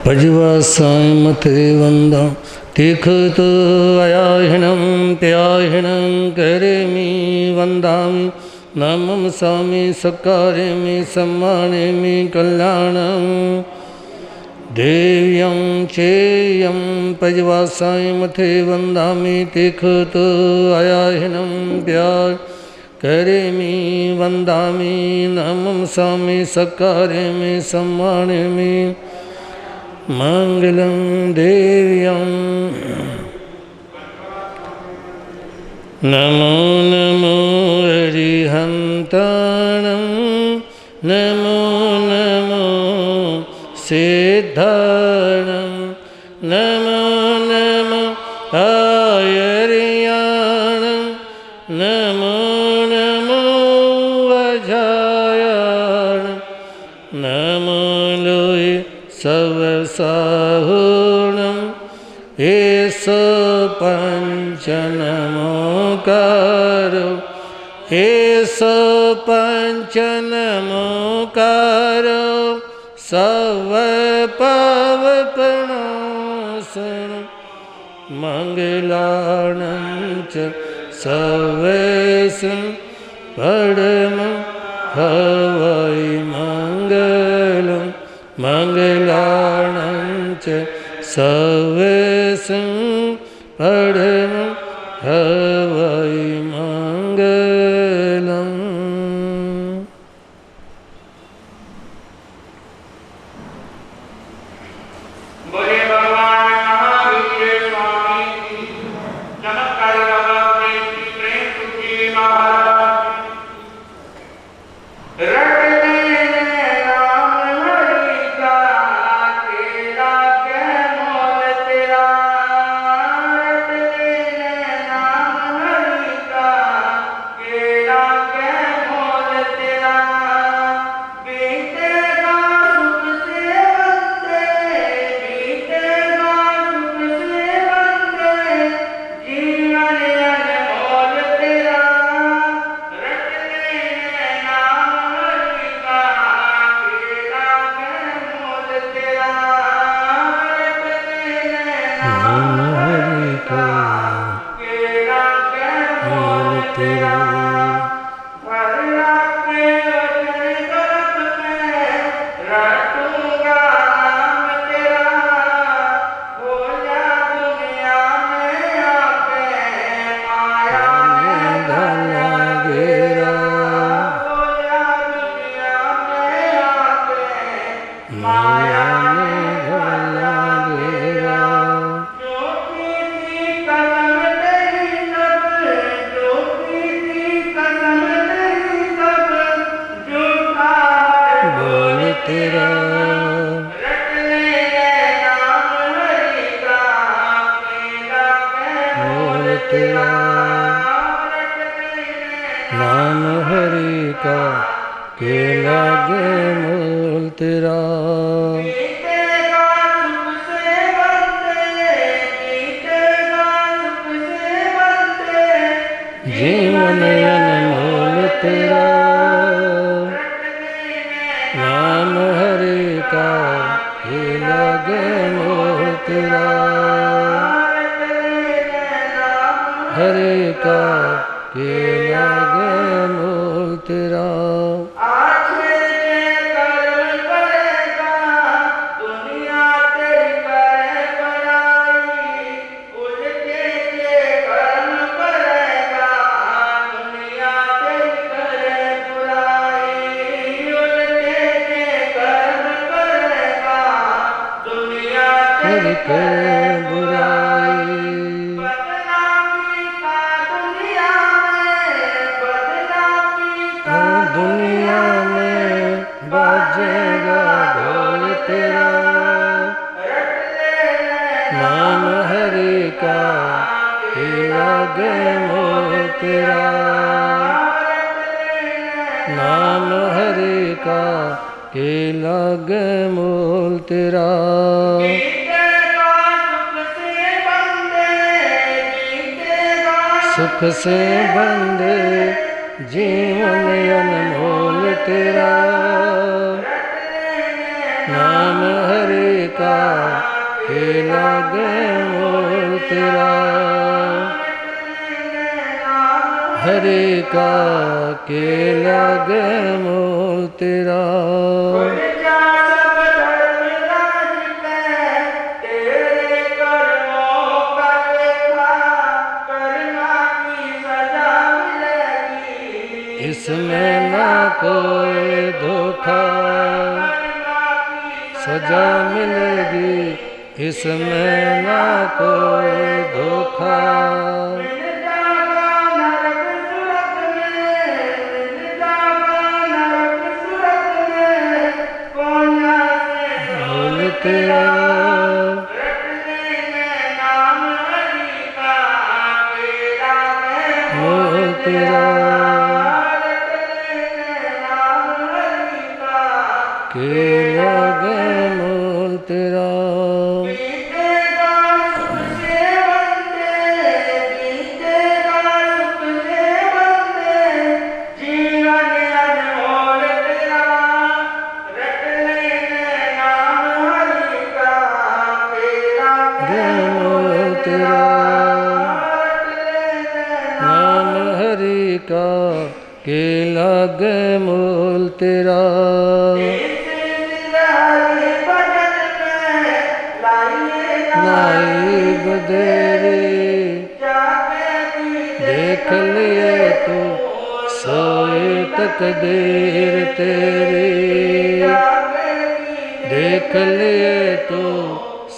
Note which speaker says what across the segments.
Speaker 1: भजवा साई मथे वंदा तीखत अयाहिणं त्याहिणं करेमि वंदामि नमं स्वामी सकारेमि सम्मानेमि कल्याणं देव्यं चेयं भजवा साई मथे वंदामि तीखत अयाहिणं त्याहिणं करेमि वंदामि नमं स्वामी सकारेमि सम्मानेमि मंगलं देव्यं नमो नमो अरिहन्ताणं नमो नमो सिद्धाणं नमो नमो आयर्याणं नमो नमो वज्रायाणं नमो लोये सवसाहुणं एष पञ्चनमोकारो एष पञ्चनमोकारो सर्वपावप्रणाशनं मङ्गलानं च सर्वेषां परमं हवै मङ्गलं मंगलानं च सर्वेषां परमं हवै मंगलम्।
Speaker 2: बोले भगवान महावीर स्वामी की चमत्कारी बाबा प्रेम की महाराज रटने नाम हरि का तेरा क्या मोल तेरा रटने नाम हरि का तेरा क्या मोल तेरा बीतेगा सुख से बंदे बीतेगा सुख से बंदे जीवन अनमोल तेरा रटने नाम हरि का तेरा क्या मोल तेरा रटने नाम हरि का तेरा क्या मोल तेरा भला के वचन करत मैं रटूंगा नाम तेरा हो जा दुनिया में आके माया में
Speaker 1: गला गेरा
Speaker 2: हो जा दुनिया में आके माया में
Speaker 1: गला गेरा
Speaker 2: जो की कसम तेरी सब जो की कसम तेरी सब झूठा
Speaker 1: बोल तेरा
Speaker 2: रटने नाम हरि का तेरा क्या
Speaker 1: बोल तेरा
Speaker 2: रटने
Speaker 1: नाम हरि का के लागे मोल तेरा
Speaker 2: बीतेगा सुख से बंदे बीतेगा सुख से बंदे
Speaker 1: जीवन अनमोल तेरा नाम हरि का के लागे मोल तेरा हरि का के लागे मोल तेरा हरि के बुराई दुनिया में बाजेगा ढोल तेरा नाम हरि का के लागे मोल तेरा नाम हरि का के लागे मोल तेरा सुख से बंदे जीवन अनमोल तेरा नाम हरि का के लागे मोल तेरा, हरे का के लागे मोल तेरा। इसमें ना कोई धोखा सजा मिलेगी, इसमें ना कोई धोखा। मोल तेरा मोल तेरा के लागे मोल तेरा। मोल तेरा नाम हरि का के लागे मोल तेरा। लाई बदेरी देख लिए तू सोए तकदीर तेरी, देख लिए तू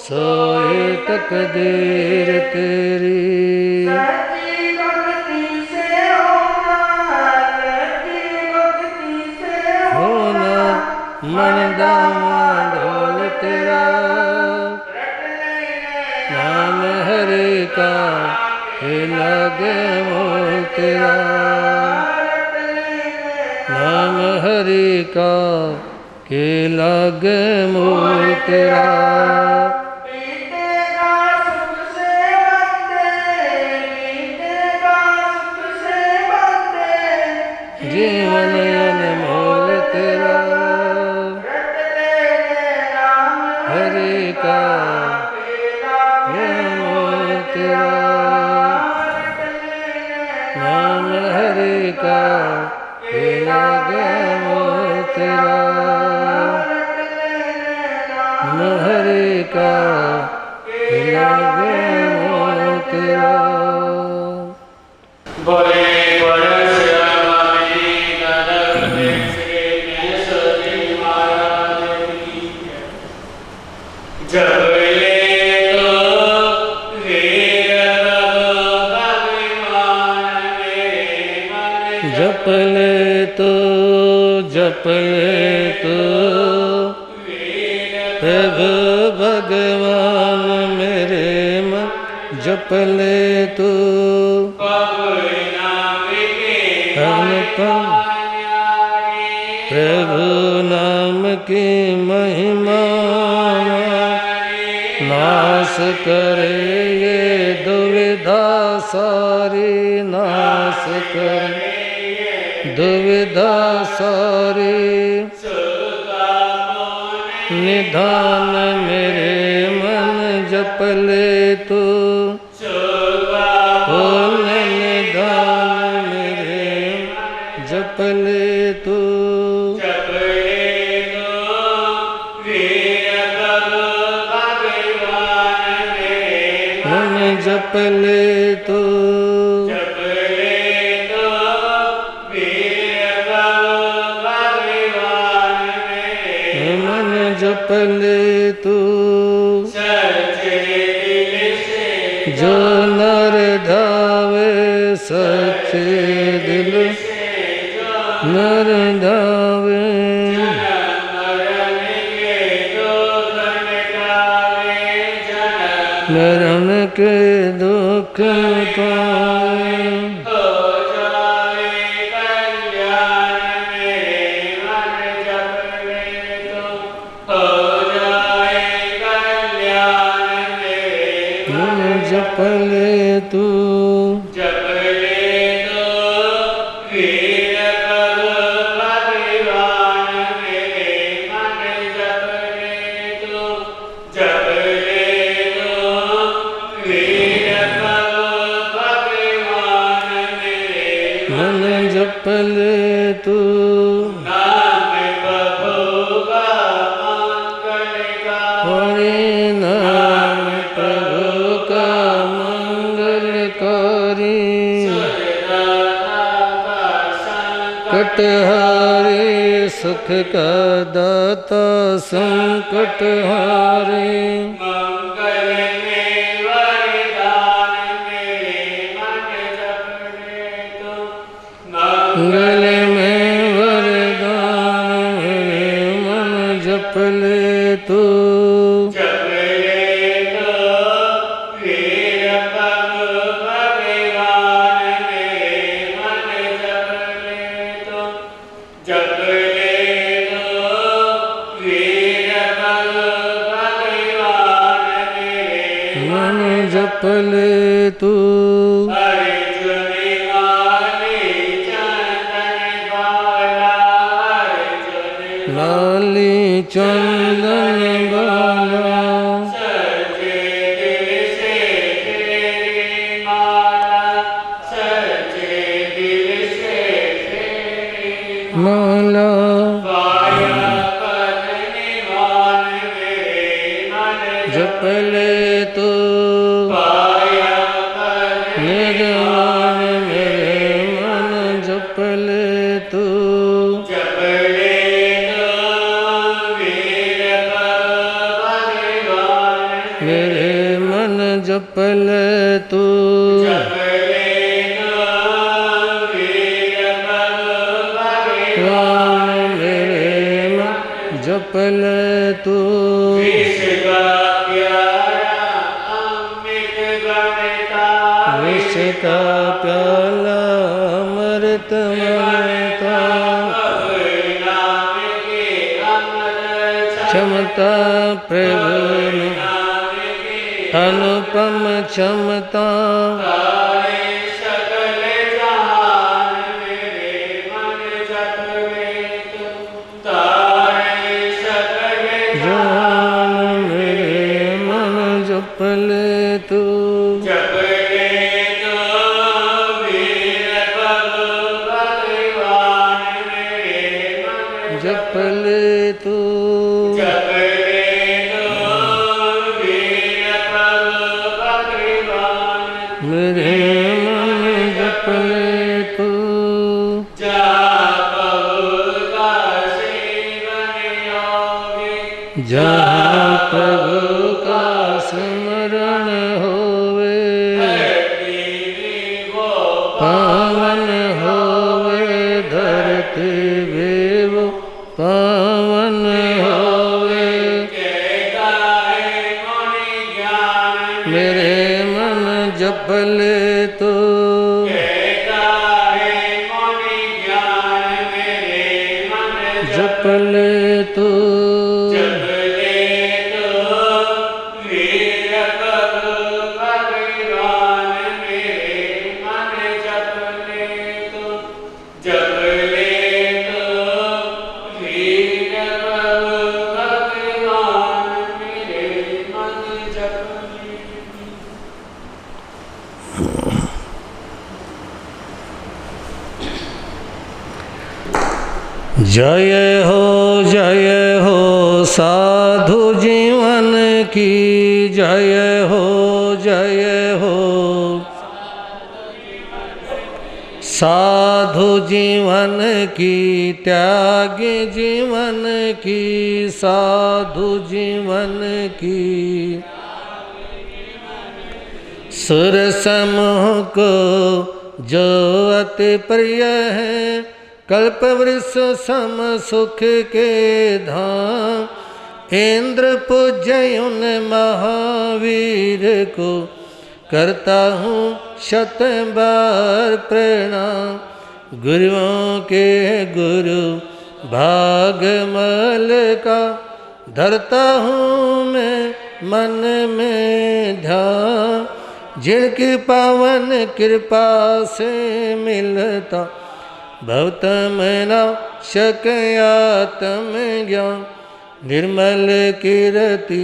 Speaker 1: सोए तकदीर तेरी। होना मन दामन ढोल तेरा, नाम हरि का के लागे मोल तेरा, नाम हरि का के लागे मोल तेरा। जीवन अनमोल तेरा, हरि का मोल तेरा, नाम हरि का के लागे मोल तेरा, नाम हरि का के लागे मोल तेरा।
Speaker 2: बोले
Speaker 1: जप ले तो जप ले तो प्रभु भगवान मेरे मन, जप ले तो अनुपम प्रभु नाम की महिमा, नाश करे ये दुविधा सारी, नाश करे दुविधा सारी। निधान मेरे मन जप ले तू, निधान मेरे जप ले तू, मन जप ले तू, जप ले तू। जो नर धावे सच्चे दिल, नर धावे मरण के दुख पाए, जप ले तू,
Speaker 2: जप ले तो वीर करो भगवान मेरे मन, जप ले तो
Speaker 1: संकट हारे सुख का दाता संकट हारे
Speaker 2: मंगल में वरदान मेरे मन जपने तो
Speaker 1: मंगल में वरदान मेरे मन जप ले तू
Speaker 2: जप ले तो वीर पग भगवान मेरे मन जप ले तो जप ले तो वीर पग भगवान मेरे
Speaker 1: मन जप ले तू
Speaker 2: अर्जुनी वाली चंदन बाला अर्जुनी
Speaker 1: लाली चंदन बाला
Speaker 2: सच्चे दिल से तेरी माला सच्चे दिल से तेरी
Speaker 1: माला
Speaker 2: पाया पद निवान मेरे मन
Speaker 1: जप ले तू
Speaker 2: पाया पद
Speaker 1: निर्वाण मेरे मन जप ले तू
Speaker 2: जप ले तो वीर पग भगवान
Speaker 1: मेरे मन जप ले तू
Speaker 2: जप ले तो वीर पग भगवान
Speaker 1: मेरे मन जप ले तू
Speaker 2: विष का प्यारा अमृत बनता
Speaker 1: विष का प्याला अमृत बनता
Speaker 2: नाम के अमर
Speaker 1: क्षमता प्रभु
Speaker 2: नाम के
Speaker 1: अनुपम क्षमता
Speaker 2: तारे सकल जहान मेरे मन जप ले तो तारे सकल
Speaker 1: जान मेरे मन जप ले तू
Speaker 2: जप ले तो वीर पग भगवान मेरे मन
Speaker 1: जप ले तू
Speaker 2: जप ले तो वीर पग भगवान
Speaker 1: मेरे मन जप ले तू जहाँ प्रभु का स्मरण होवे पावन होवे धरती भी वो पावन होवे मेरे मन जप ले तो जप ले तो जय हो साधु जीवन की जय हो साधु जीवन की त्यागी जीवन की साधु जीवन की सुर समूह को जो अति प्रिय है कल्प वृक्ष सम सुख के धाम इंद्र पूज्य उन महावीर को करता हूँ शत बार प्रणाम गुरुओं के गुरु भागमल का धरता हूँ मैं मन में ध्यान जिनकी पावन कृपा से मिलता भवतम नाशक आत्म ज्ञान निर्मल कीर्ति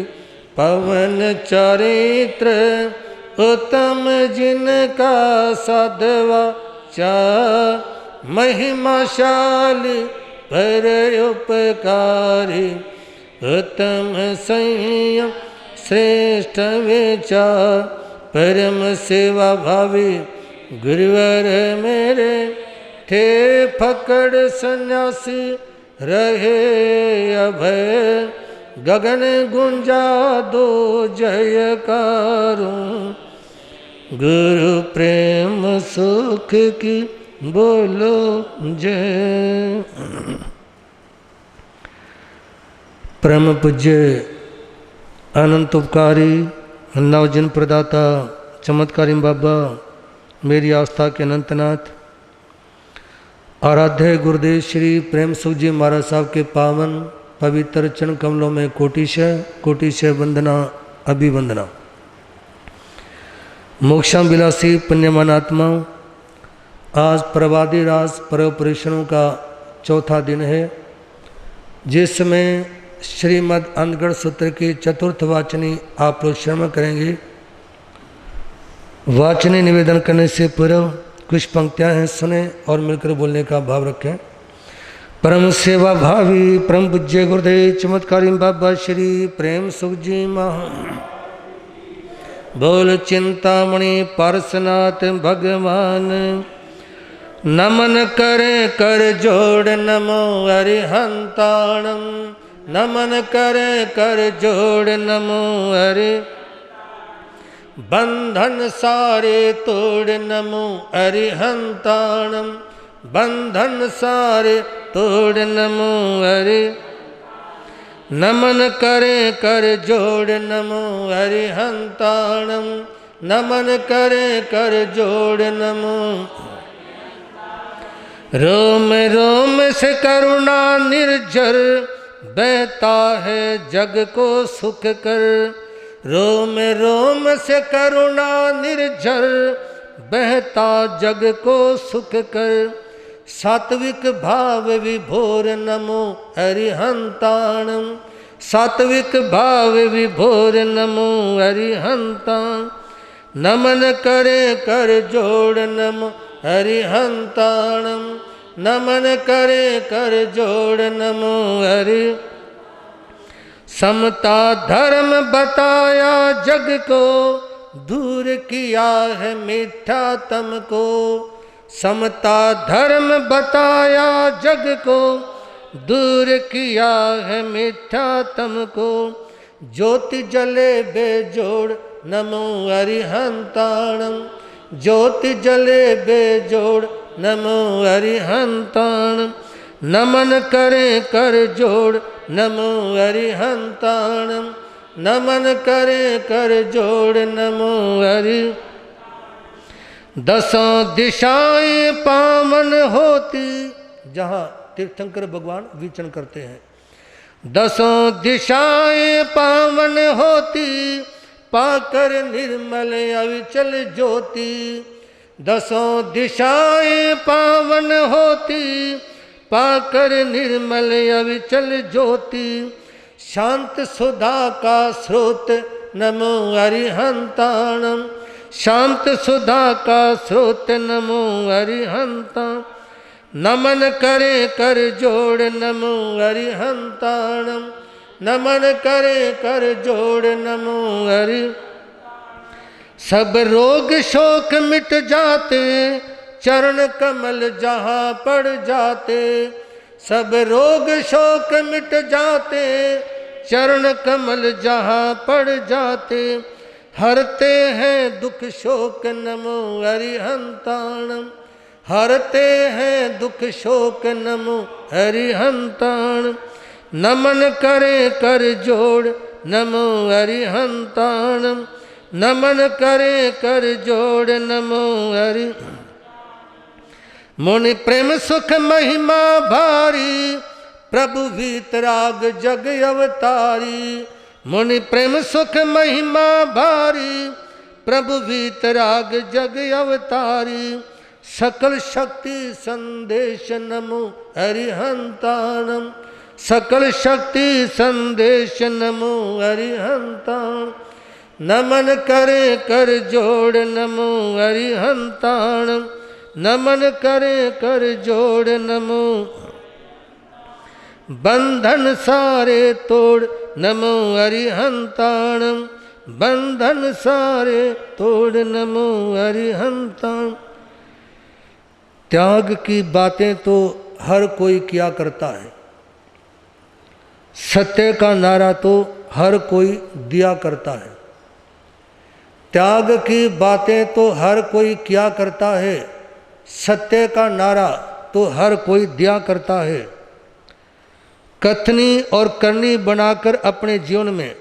Speaker 1: पवन चरित्र उत्तम जिनका सदवा चा महिमाशाली पर उपकारी उत्तम संयम श्रेष्ठ विचार परम सेवा भावी गुरुवर मेरे थे फकड़ सन्यासी रहे अभय, गगन गुंजा दो जयकारों, गुरु प्रेम सुख की बोलो जय। परम पूज्य अनंत उपकारी नवजन प्रदाता चमत्कारी बाबा, मेरी आस्था के अनंतनाथ, आराध्य गुरुदेव श्री प्रेम सुख जी महाराज साहब के पावन पवित्र चरण कमलों में कोटिशः वंदना अभिवंदना। मोक्षाम विलासी पुण्यमान आत्माओं, आज प्रवादी राज पर्व परीक्षणों का चौथा दिन है, जिसमें श्रीमद् अंधगढ़ सूत्र की चतुर्थ वाचनी आप लोग श्रवण करेंगे। वाचनी निवेदन करने से पूर्व कुछ पंक्तियां हैं, सुने और मिलकर बोलने का भाव रखें। परम सेवा भावी परम पूज्य गुरुदेव चमत्कारी बाबा श्री प्रेम सुख जी महा बोल चिंतामणि पार्श्वनाथ भगवान, नमन करे कर जोड़ नमो अरिहंताणम, नमन करे कर जोड़ नमो हरि, बंधन सारे तोड़ नमो अरिहंताणम, बंधन सारे तोड़ नमो हरि, नमन करे कर जोड़ नमो अरिहंताणम, नमन करे कर जोड़ नमो, रोम रोम से करुणा निर्झर, बहता है जग को सुख कर, रोम रोम से करुणा निर्झर, बहता जग को सुख कर, सात्विक भाव विभोर नमो अरिहंताणम, सात्विक भाव विभोर नमो अरिहंताण, नमन करे कर जोड़ नमो अरिहंताणम, नमन करे कर जोड़ नमो हरि, समता धर्म बताया जग को, दूर किया है मिथ्या तम को, समता धर्म बताया जग को, दूर किया है मिथ्या तम को, ज्योति जले बेजोड़ नमो अरिहंताणम, ज्योति जले बेजोड़ नमो अरिहंताणम, नमन करे कर जोड़ नमो अरिहंताणम, नमन करे कर जोड़ नमो हरि, दसों दिशाएं पावन होती, जहाँ तीर्थंकर भगवान विचरण करते हैं, दसों दिशाएं पावन होती, पाकर निर्मल अविचल ज्योति, दसों दिशाएं पावन होती, पाकर निर्मल अविचल ज्योति, शांत सुधा का स्रोत नमो अरिहंताणम, शांत सुधा का स्रोत नमो अरिहंताण, नमन करे कर जोड़ नमो अरिहंताणम, नमन करे कर जोड़ नमो हरि, सब रोग शोक मिट जाते, चरण कमल जहाँ पड़ जाते, सब रोग शोक मिट जाते, चरण कमल जहाँ पड़ जाते, हरते हैं दुख शोक नमो अरिहंताणम, हरते हैं दुख शोक नमो अरिहंताण, नमन करे कर जोड़ नमो अरिहंताणम, नमन करे कर जोड़ नमो हरि, मुनि प्रेम सुख महिमा भारी, प्रभु वीतराग जग अवतारी, मुनि प्रेम सुख महिमा भारी, प्रभु वीतराग जग अवतारी, सकल शक्ति संदेश नमो अरिहंताणम, सकल शक्ति संदेश नमो अरिहंताण, नमन करे कर जोड़ नमो अरिहंताणम, नमन करे कर जोड़ नमो, बंधन सारे तोड़ नमो अरिहंताणम, बंधन सारे तोड़ नमो अरिहंताण, त्याग की बातें तो हर कोई किया करता है, सत्य का नारा तो हर कोई दिया करता है। त्याग की बातें तो हर कोई किया करता है, सत्य का नारा तो हर कोई दिया करता है। कथनी और करनी बनाकर अपने जीवन में,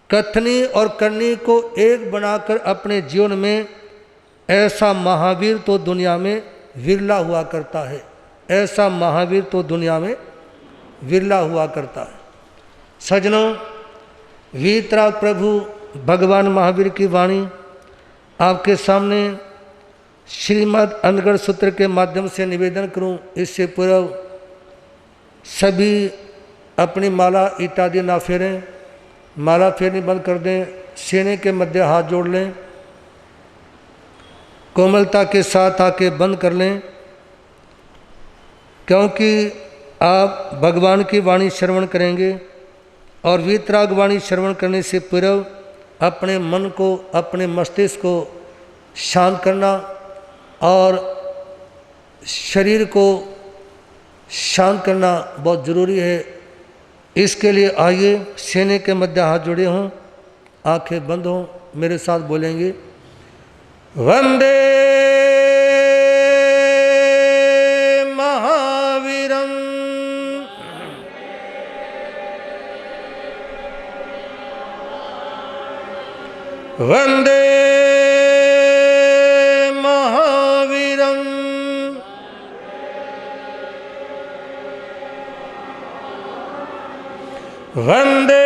Speaker 1: कथनी और करनी को एक बनाकर अपने जीवन में, ऐसा महावीर तो दुनिया में विरला हुआ करता है। ऐसा महावीर तो दुनिया में विरला हुआ करता है। सजनों, वीतराग प्रभु भगवान महावीर की वाणी आपके सामने श्रीमद् अनगढ़ सूत्र के माध्यम से निवेदन करूं। इससे पूर्व सभी अपनी माला इत्यादि ना फेरें, माला फेरनी बंद कर दें, सीने के मध्य हाथ जोड़ लें, कोमलता के साथ आके बंद कर लें, क्योंकि आप भगवान की वाणी श्रवण करेंगे और वीतराग वाणी श्रवण करने से पूर्व अपने मन को, अपने मस्तिष्क को शांत करना और शरीर को शांत करना बहुत ज़रूरी है। इसके लिए आइए सीने के मध्य हाथ जुड़े हों, आंखें बंद हों, मेरे साथ बोलेंगे वंदे महावीरम, वंदे महावीरम, वंदे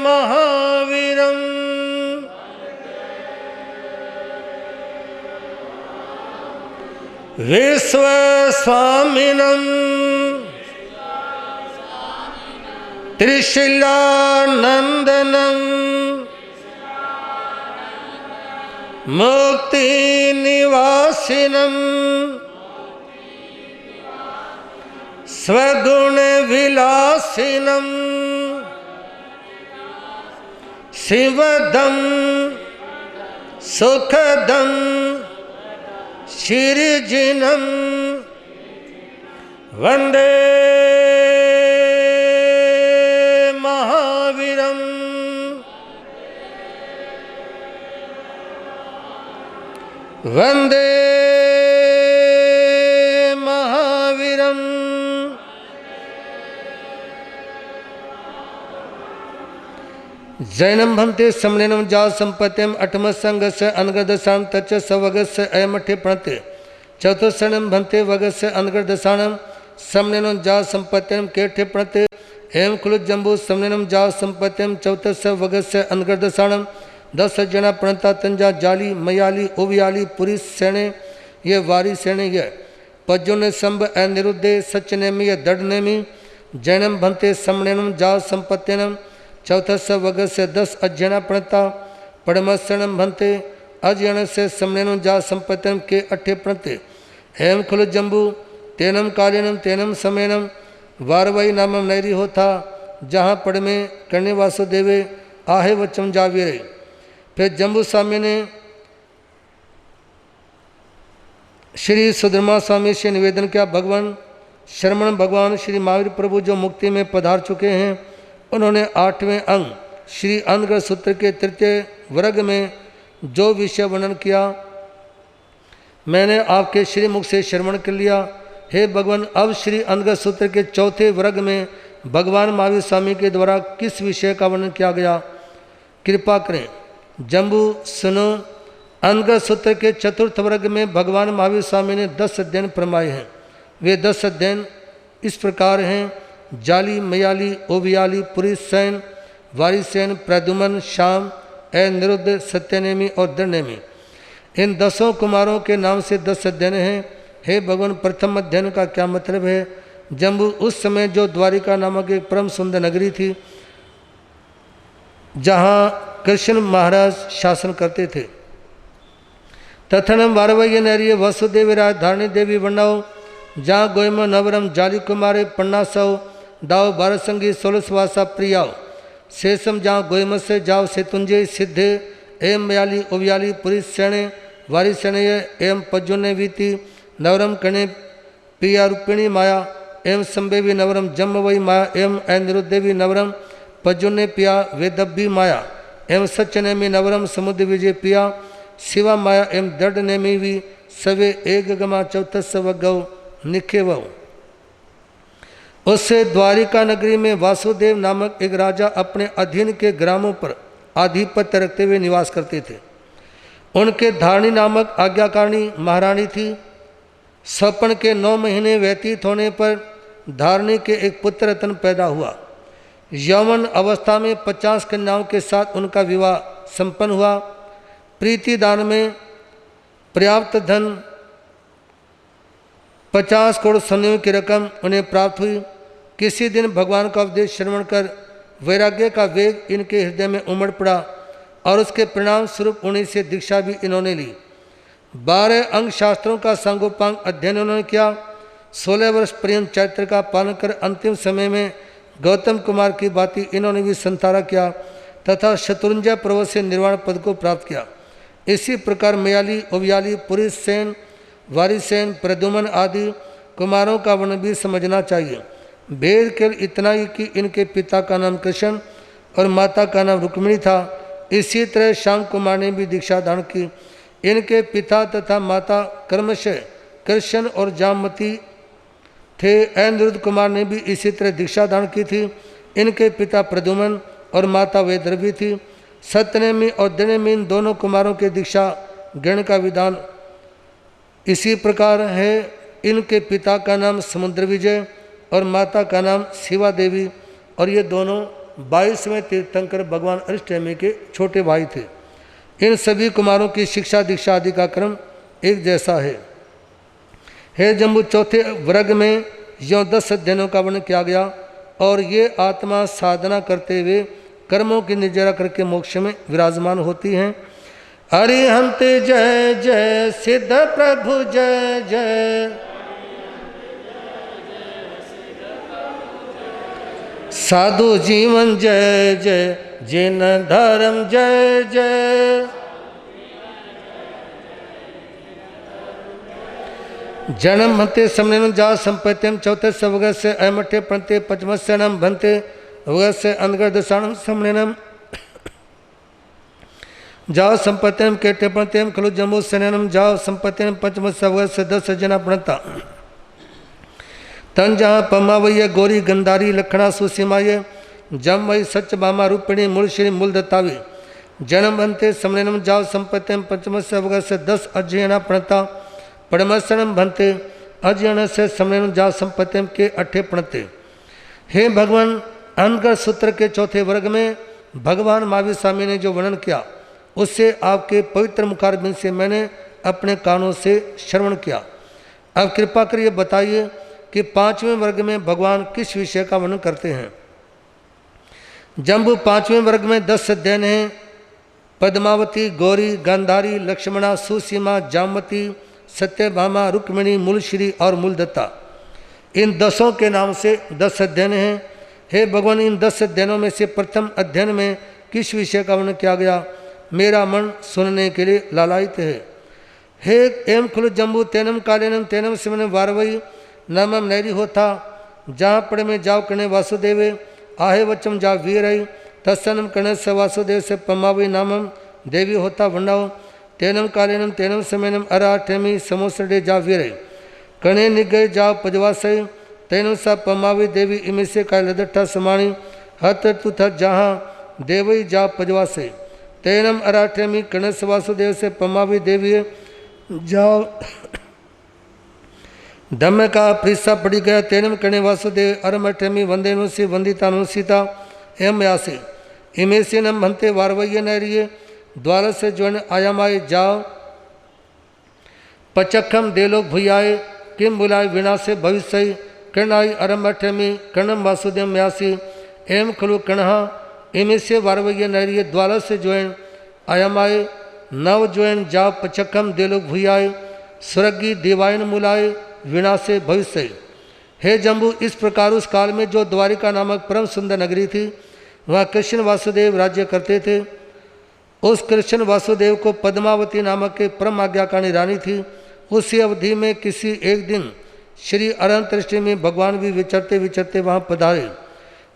Speaker 1: महावीरम, विश्व स्वामिनम त्रिशिलानंदनम मुक्ति निवासिनम स्वगुण विलासिनम शिवदम सुखदम शिरजिनम वंदे महावीरम, वंदे महावीरम। जैनम भंते समलेनम जा संपत्यम अठम संगस्य अनगदशान तच सवगस्य अयमठे प्रणते चतुर्सनम भंते वगस्य अनगदशानम समलेनम जा संपत्यम केठे प्रणते एवं कुल जम्बू समलेनम जा संपत्यम चौतस्य वगस्य अनगदशानम 10 जना प्रणता तंजा जाली मयाली ओवियाली पुरी सेने ये वारी सेने ये पज्जुन संभ अनिरुद्धे सचनेमी ये दृढ़नेमी जैनम भंते समलेनम जा संपत्यनम चौथस्य वगस्य 10 अज्ञना प्रणता पड़मस्सनम भंते अज्ञन से समलेनम जा संपत्यनम के 8 प्रणते हेम खुल जम्बू तेनम कालीनम तेनम समेनम वारवाई नामम नैरी होता जहाँ पड़ में करने वासुदेवे आहे वचम जावीरे। फिर जम्बू स्वामी ने श्री सुधर्मा स्वामी से निवेदन किया, भगवान श्रमण भगवान श्री महावीर प्रभु जो मुक्ति में पधार चुके हैं, उन्होंने 8वें अंग श्री अनगढ़ सूत्र के 3 वर्ग में जो विषय वर्णन किया मैंने आपके श्री मुख से श्रवण कर लिया। हे भगवान, अब श्री अनगढ़ सूत्र के 4 वर्ग में भगवान महावीर स्वामी के द्वारा किस विषय का वर्णन किया गया, कृपा करें। जम्बू सुनो, अनगढ़ सूत्र के 4th वर्ग में भगवान महावीर स्वामी ने 10 अध्ययन फरमाए हैं। वे 10 अध्ययन इस प्रकार हैं: जाली मयाली ओवियाली पुरी सैन वारिसैन प्रद्युमन श्याम अनिरुद्ध सत्यनेमी और दृढ़नेमी। इन 10 कुमारों के नाम से 10 अध्ययन हैं। हे भगवान, प्रथम अध्ययन का क्या मतलब है? जम्बू, उस समय जो द्वारिका नामक एक परम सुंदर नगरी थी जहाँ कृष्ण महाराज शासन करते थे। तथनम वारवय नैरिय वसुदेव राज धारणी देवी वर्णाओ जहाँ गोयम नवरम जाली कुमारे पन्नासौ दाव बारसंगी 16वासा प्रियाओ शेषम जहाँ गोयम से जाओ सेतुंजे सिद्धे एम मयाली ओवियाली पुरी सेणे वारिशनय एवं पज्जुन्य वीति नवरम कणे पिया रूपिणी माया एवं संभेवी नवरम जम्म वही माया एवं अनिरुद्धेवी नवरम पज्जुन्य पिया वेदब्बी माया एवं सच्चनेमी नवरम समुद्र विजय पिया शिवा माया एवं दृढ़ नेमी वी सवे एक गमा चौथस्व गौ निखे वह। उससे द्वारिका नगरी में वासुदेव नामक एक राजा अपने अधीन के ग्रामों पर आधिपत्य रखते हुए निवास करते थे। उनके धारणी नामक आज्ञाकारिणी महारानी थी। स्वपन के 9 महीने व्यतीत होने पर धारणी के एक पुत्र रत्न पैदा हुआ। यौवन अवस्था में 50 कन्याओं के साथ उनका विवाह संपन्न हुआ। प्रीति दान में पर्याप्त धन 50 करोड़ सोने की रकम उन्हें प्राप्त हुई। किसी दिन भगवान का उपदेश श्रवण कर वैराग्य का वेग इनके हृदय में उमड़ पड़ा और उसके परिणाम स्वरूप उन्हीं से दीक्षा भी इन्होंने ली। 12 अंग शास्त्रों का सांगोपांग अध्ययन उन्होंने किया। 16 वर्ष पर्यंत चैत्र का पालन कर अंतिम समय में गौतम कुमार की भांति इन्होंने भी संतारा किया तथा शत्रुंजय पर्वत से निर्वाण पद को प्राप्त किया। इसी प्रकार मयाली, उवयाली, पुरीसेन, वारिसेन, प्रद्युमन आदि कुमारों का वर्णन भी समझना चाहिए। भेद केवल इतना ही कि इनके पिता का नाम कृष्ण और माता का नाम रुक्मिणी था। इसी तरह श्याम कुमार ने भी दीक्षा धारण की। इनके पिता तथा माता क्रमशः कृष्ण और जामवती थे। अनिरुद्ध कुमार ने भी इसी तरह दीक्षा धारण की थी। इनके पिता प्रद्युमन और माता वैदर्भी थी। सत्यनेमी और दिनेमी इन दोनों कुमारों के दीक्षा ग्रहण का विधान इसी प्रकार है। इनके पिता का नाम समुद्र विजय और माता का नाम शिवा देवी और ये दोनों 22वें तीर्थंकर भगवान अरिष्टनेमी के छोटे भाई थे। इन सभी कुमारों की शिक्षा दीक्षा आदि का क्रम एक जैसा है। हे जम्बू, चौथे वर्ग में यों 10 अध्ययनों का वर्णन किया गया और ये आत्मा साधना करते हुए कर्मों की निर्जरा करके मोक्ष में विराजमान होती हैं। अरिहंत जय जय, सिद्ध प्रभु जय जय, साधु जीवन जय जय, जैन धर्म जय जय, जन्म भन्ते समनेन जा संपत्यम चौथे सवग से अमठे पंते पंचमस्यनम भन्ते वग से अंधगर दशाणम समनेनम जाओ संपत्यम केटे प्रणतेम खलु जम्बू सेनम जाओ संपत्यम पंचम सवग से 10 जना प्रणता तन जहाँ पमावैय गौरी गंधारी लखना सुसीमाय जम वही सच बामा रूपिणी मूल श्री मूल दत्तावी जन्म बनते समनेनम जाओ संपत्यम पंचम सवग से 10 अजयना प्रणता पड़मसनम बनते अजयन से समनेनम जाओ संपत्यम के 8 प्रणते। हे भगवान, अनगर सूत्र के चौथे वर्ग में भगवान महावीर स्वामी ने जो वर्णन किया उससे आपके पवित्र मुखारबिंद से मैंने अपने कानों से श्रवण किया। अब कृपा करिए बताइए कि 5वें वर्ग में भगवान किस विषय का वर्णन करते हैं। जम्बू 5वें वर्ग में 10 अध्ययन हैं। पद्मावती, गौरी, गांधारी, लक्ष्मणा, सुसीमा, जामवती, सत्यभामा, रुक्मिणी, मूलश्री और मूलदत्ता, इन 10 के नाम से 10 अध्ययन हैं। हे भगवान, इन 10 अध्ययनों में से प्रथम अध्ययन में किस विषय का वर्णन किया गया? मेरा मन सुनने के लिए लालायित है। हे एम खुल जम्बू तेनम कालेनम तेनम सिमन वारवई नमम नैरी होता जहाँ पड़े में जाओ कणे वासुदेवे आहे वचम जा वीर तत्सनम कणे से वासुदेव से पमावई नामम देवी होता वंडाओ तेनम कालेनम तेनम समयनम अराठेमी समोसडे जा वीर कणे निगय जाओ पजवासई तेनु सा पमावी देवी इमे से काय लदठा समाणी हत तुथ जहाँ देवई जा पजवासई तेनम अराठेमी कणस वासुदेव से पमावी देवी जाओ धम्म का प्रीसा पड़ी गया तेनम कणे वासुदेव अरमठेमी वंदेनु से वंदितानु सीता एम यासे इमे से नम भंते वारवैय नैरिये द्वार से ज्वन आयामाए जाओ पचखम देलोक भुयाए किम बुलाए विनाशे भविष्य कर्णाई अरमठेमी कर्णम वासुदेव म्यासी एम खलु कणहा इमे से वारवैय नैरिये द्वार से ज्वन आयामाए नव ज्वन जाओ पचखम देलोक भुयाए स्वर्गी देवायन मुलाए विनाशे भविष्य। हे जम्बू, इस प्रकार उस काल में जो द्वारिका नामक परम सुंदर नगरी थी वहाँ कृष्ण वासुदेव राज्य करते थे। उस कृष्ण वासुदेव को पद्मावती नामक के परम आज्ञाकारी रानी थी। उसी अवधि में किसी एक दिन श्री अनंत में भगवान भी विचरते विचरते वहाँ पधारे।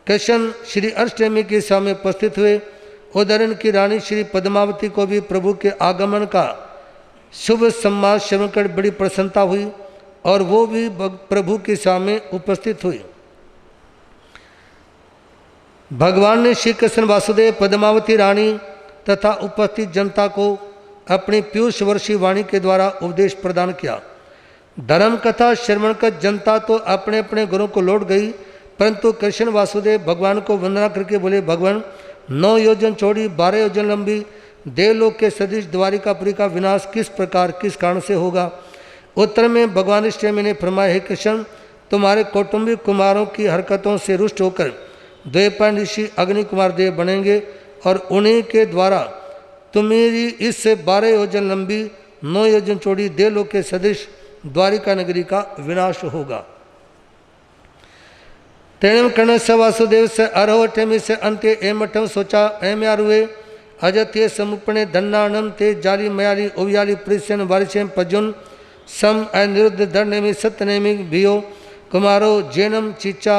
Speaker 1: कृष्ण श्री अष्टमी के सामने उपस्थित हुए। उधर इनकी रानी श्री पद्मावती को भी प्रभु के आगमन का शुभ सम्मान श्रवण कर बड़ी प्रसन्नता हुई और वो भी प्रभु के सामने उपस्थित हुई। भगवान ने श्री कृष्ण वासुदेव पद्मावती रानी तथा उपस्थित जनता को अपनी पीयूष वर्षी वाणी के द्वारा उपदेश प्रदान किया। धर्म कथा श्रवण कर जनता तो अपने अपने घरों को लौट गई, परंतु कृष्ण वासुदेव भगवान को वंदना करके बोले, भगवान 9 योजन चौड़ी 12 योजन लंबी देवलोक के सदृश द्वारिकापुरी का विनाश किस प्रकार किस कारण से होगा। उत्तर में भगवान इष्टमी ने फरमाया, हे कृष्ण, तुम्हारे कौटुंबिक कुमारों की हरकतों से रुष्ट होकर द्वैपायन ऋषि अग्नि कुमार देव बनेंगे और उन्हीं के द्वारा तुम्हारी इस 12 योजन लंबी 9 योजन चौड़ी देवलोक के सदृश द्वारिका नगरी का विनाश होगा। तेणम कर्ण से वासुदेव से अरहोठेमी से अंत्य एमठम सोचा एम्यारुए अजत्य समुपणे धन्नानम ते जाली मयाली ओवियाली प्रिस्यन वारिशेम पजुन सम अनिरुद्ध धरनेमी सत्यनेमी भियो कुमारो जैनम चिचा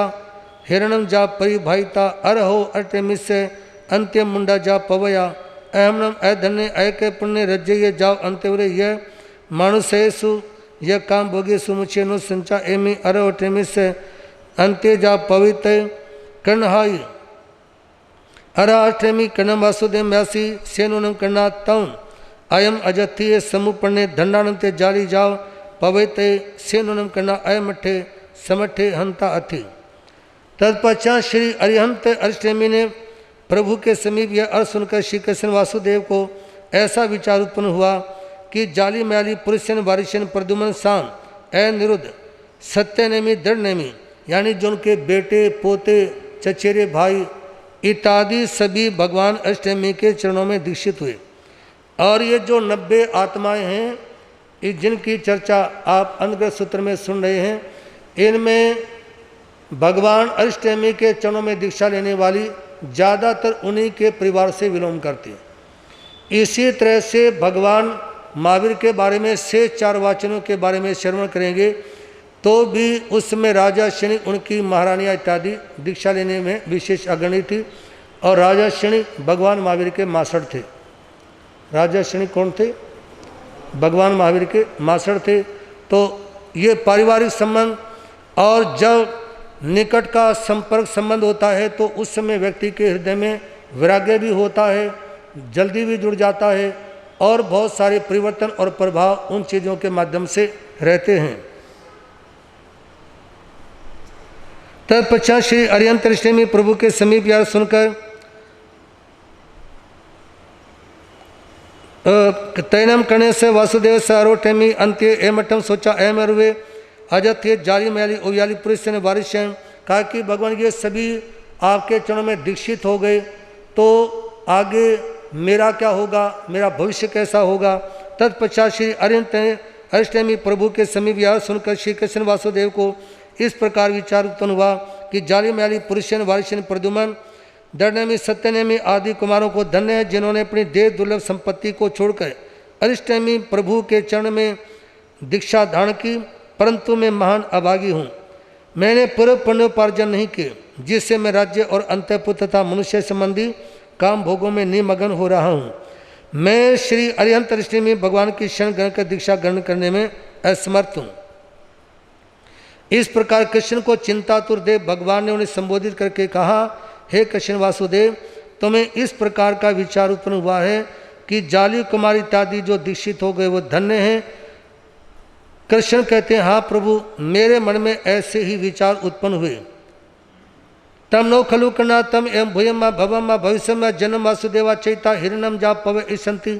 Speaker 1: हिरणम जा परिभाइता अरहो अटेमी से अंत्य मुंडा जा पवया अहमनम अधन्य अयके पुण्य रज्जय जाओ अंत्यवरे यह मानुषेसु यह काम भोगे सुमुचेनु संचा एमी अरहोठेमी से अंत्य जा पवित्र कन्हाई अराष्टमी कन्नम वासुदेव व्यासी सेनुनम कन्ना तम अयम अजत्य समुपन्ने दंडानंते जाली जाओ पवित्र सेनुनम कन्ना अयमठे समठे हंता अथि। तत्पश्चात श्री अरिहंत अष्टमी ने प्रभु के समीप यह अर्थ सुनकर श्री कृष्ण वासुदेव को ऐसा विचार उत्पन्न हुआ कि जाली म्याली पुरुषन वारिशन प्रद्युमन साम अनिरुद्ध सत्यनेमी दृढ़नेमी यानी जो उनके बेटे पोते चचेरे भाई इत्यादि सभी भगवान अष्टमी के चरणों में दीक्षित हुए। और ये जो 90 आत्माएं हैं जिनकी चर्चा आप अनुग्रह सूत्र में सुन रहे हैं, इनमें भगवान अष्टमी के चरणों में दीक्षा लेने वाली ज़्यादातर उन्हीं के परिवार से विलोम करती है। इसी तरह से भगवान महावीर के बारे में से 4 वाचनों के बारे में श्रवण करेंगे तो भी उसमें राजा शनि उनकी महारानियाँ इत्यादि दीक्षा लेने में विशेष अग्रणी थी। और राजा शनि भगवान महावीर के मासड़ थे। राजा शनि कौन थे? भगवान महावीर के मासड़ थे। तो ये पारिवारिक संबंध और जब निकट का संपर्क संबंध होता है तो उस समय व्यक्ति के हृदय में वैराग्य भी होता है, जल्दी भी जुड़ जाता है और बहुत सारे परिवर्तन और प्रभाव उन चीज़ों के माध्यम से रहते हैं। तत्पश्चात श्री अरिहंत अष्टमी प्रभु के समीप यह सुनकर तैनम करने से वासुदेव से अरोठेमी अंत्य एमठम सोचा एम अरुवे अजत्य जाली मयाली ओयाली पुरुष ने वारिश कहा कि भगवान ये सभी आपके चरणों में दीक्षित हो गए तो आगे मेरा क्या होगा, मेरा भविष्य कैसा होगा। तत्पश्चात श्री अरिहंत अष्टमी प्रभु के समीप यह सुनकर श्री कृष्ण वासुदेव को इस प्रकार विचार उत्पन्न हुआ कि जाली म्याली पुरुषन वारिशन प्रद्युमन दंडनेमी सत्यनेमी आदि कुमारों को धन्य है जिन्होंने अपनी देह दुर्लभ संपत्ति को छोड़कर अरिष्टमी प्रभु के चरण में दीक्षा धारण की, परंतु मैं महान अभागी हूँ। मैंने पूर्व पुण्योपार्जन नहीं किए जिससे मैं राज्य और अंतःपुर तथा मनुष्य संबंधी काम भोगों में निमग्न हो रहा हूँ। मैं श्री अरिहंत अष्टमी भगवान की शरण ग्रहण कर दीक्षा ग्रहण करने में असमर्थ हूँ। इस प्रकार कृष्ण को चिंतातुर देव भगवान ने उन्हें संबोधित करके कहा, हे कृष्ण वासुदेव, तुम्हें इस प्रकार का विचार उत्पन्न हुआ है कि जाली कुमार इत्यादि जो दीक्षित हो गए वो धन्य हैं। कृष्ण कहते हैं, हाँ प्रभु, मेरे मन में ऐसे ही विचार उत्पन्न हुए। तम नो खलु करना तम एवं भूयम भवम भविष्य जन्म वासुदेवा चैता हिरणम जा पव ईसंति